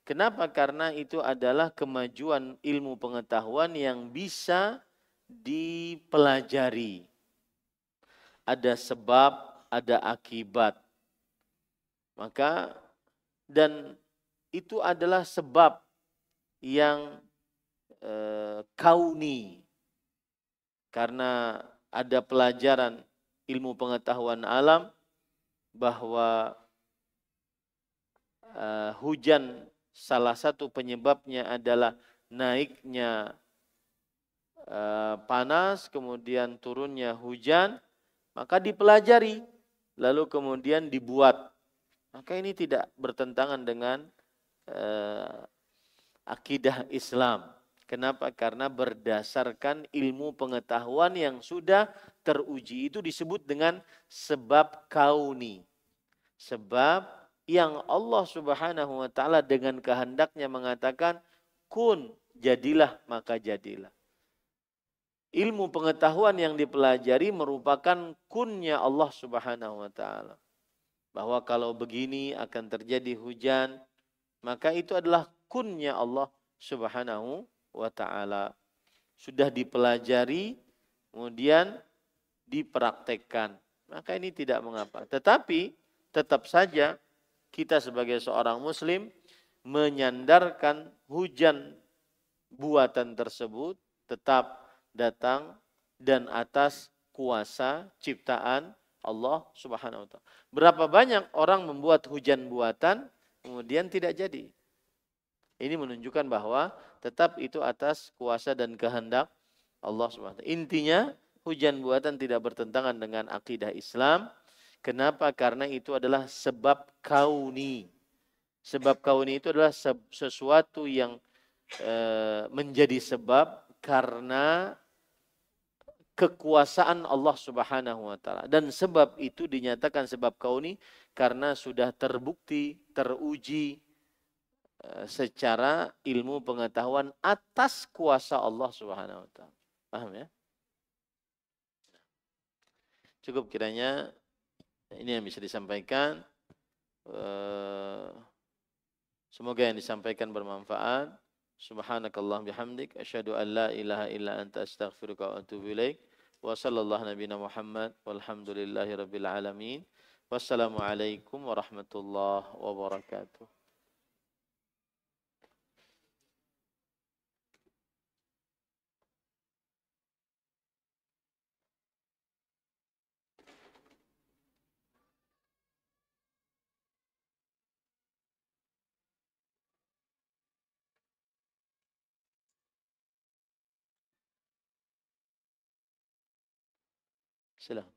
Kenapa? Karena itu adalah kemajuan ilmu pengetahuan yang bisa dipelajari. Ada sebab, ada akibat. Maka dan itu adalah sebab yang kauni. Karena ada pelajaran ilmu pengetahuan alam bahwa hujan salah satu penyebabnya adalah naiknya panas, kemudian turunnya hujan, maka dipelajari, lalu kemudian dibuat. Maka ini tidak bertentangan dengan akidah Islam. Kenapa? Karena berdasarkan ilmu pengetahuan yang sudah teruji. Itu disebut dengan sebab kauni. Sebab yang Allah Subhanahu wa taala dengan kehendaknya mengatakan kun, jadilah maka jadilah. Ilmu pengetahuan yang dipelajari merupakan kunnya Allah Subhanahu wa taala. Bahwa kalau begini akan terjadi hujan, maka itu adalah kunnya Allah Subhanahu wa taala. Sudah dipelajari, kemudian dipraktekkan. Maka ini tidak mengapa. Tetapi tetap saja kita sebagai seorang muslim menyandarkan hujan buatan tersebut tetap datang dan atas kuasa ciptaan Allah Subhanahu wa taala. Berapa banyak orang membuat hujan buatan kemudian tidak jadi. Ini menunjukkan bahwa tetap itu atas kuasa dan kehendak Allah Subhanahu wa taala. Intinya hujan buatan tidak bertentangan dengan akidah Islam. Kenapa? Karena itu adalah sebab kauni. Sebab kauni itu adalah sesuatu yang menjadi sebab karena kekuasaan Allah Subhanahu wa taala. Dan sebab itu dinyatakan sebab kauni karena sudah terbukti, teruji secara ilmu pengetahuan atas kuasa Allah Subhanahu wa taala. Paham ya? Cukup kiranya ini yang bisa disampaikan. Semoga yang disampaikan bermanfaat. Subhanakallah bihamdik asyhadu an la ilaha illa anta astaghfiruka wa atubu ilaik. Wa sallallahu nabiyana Muhammad walhamdulillahi rabbil alamin. Wassalamualaikum warahmatullahi wabarakatuh. Silakan.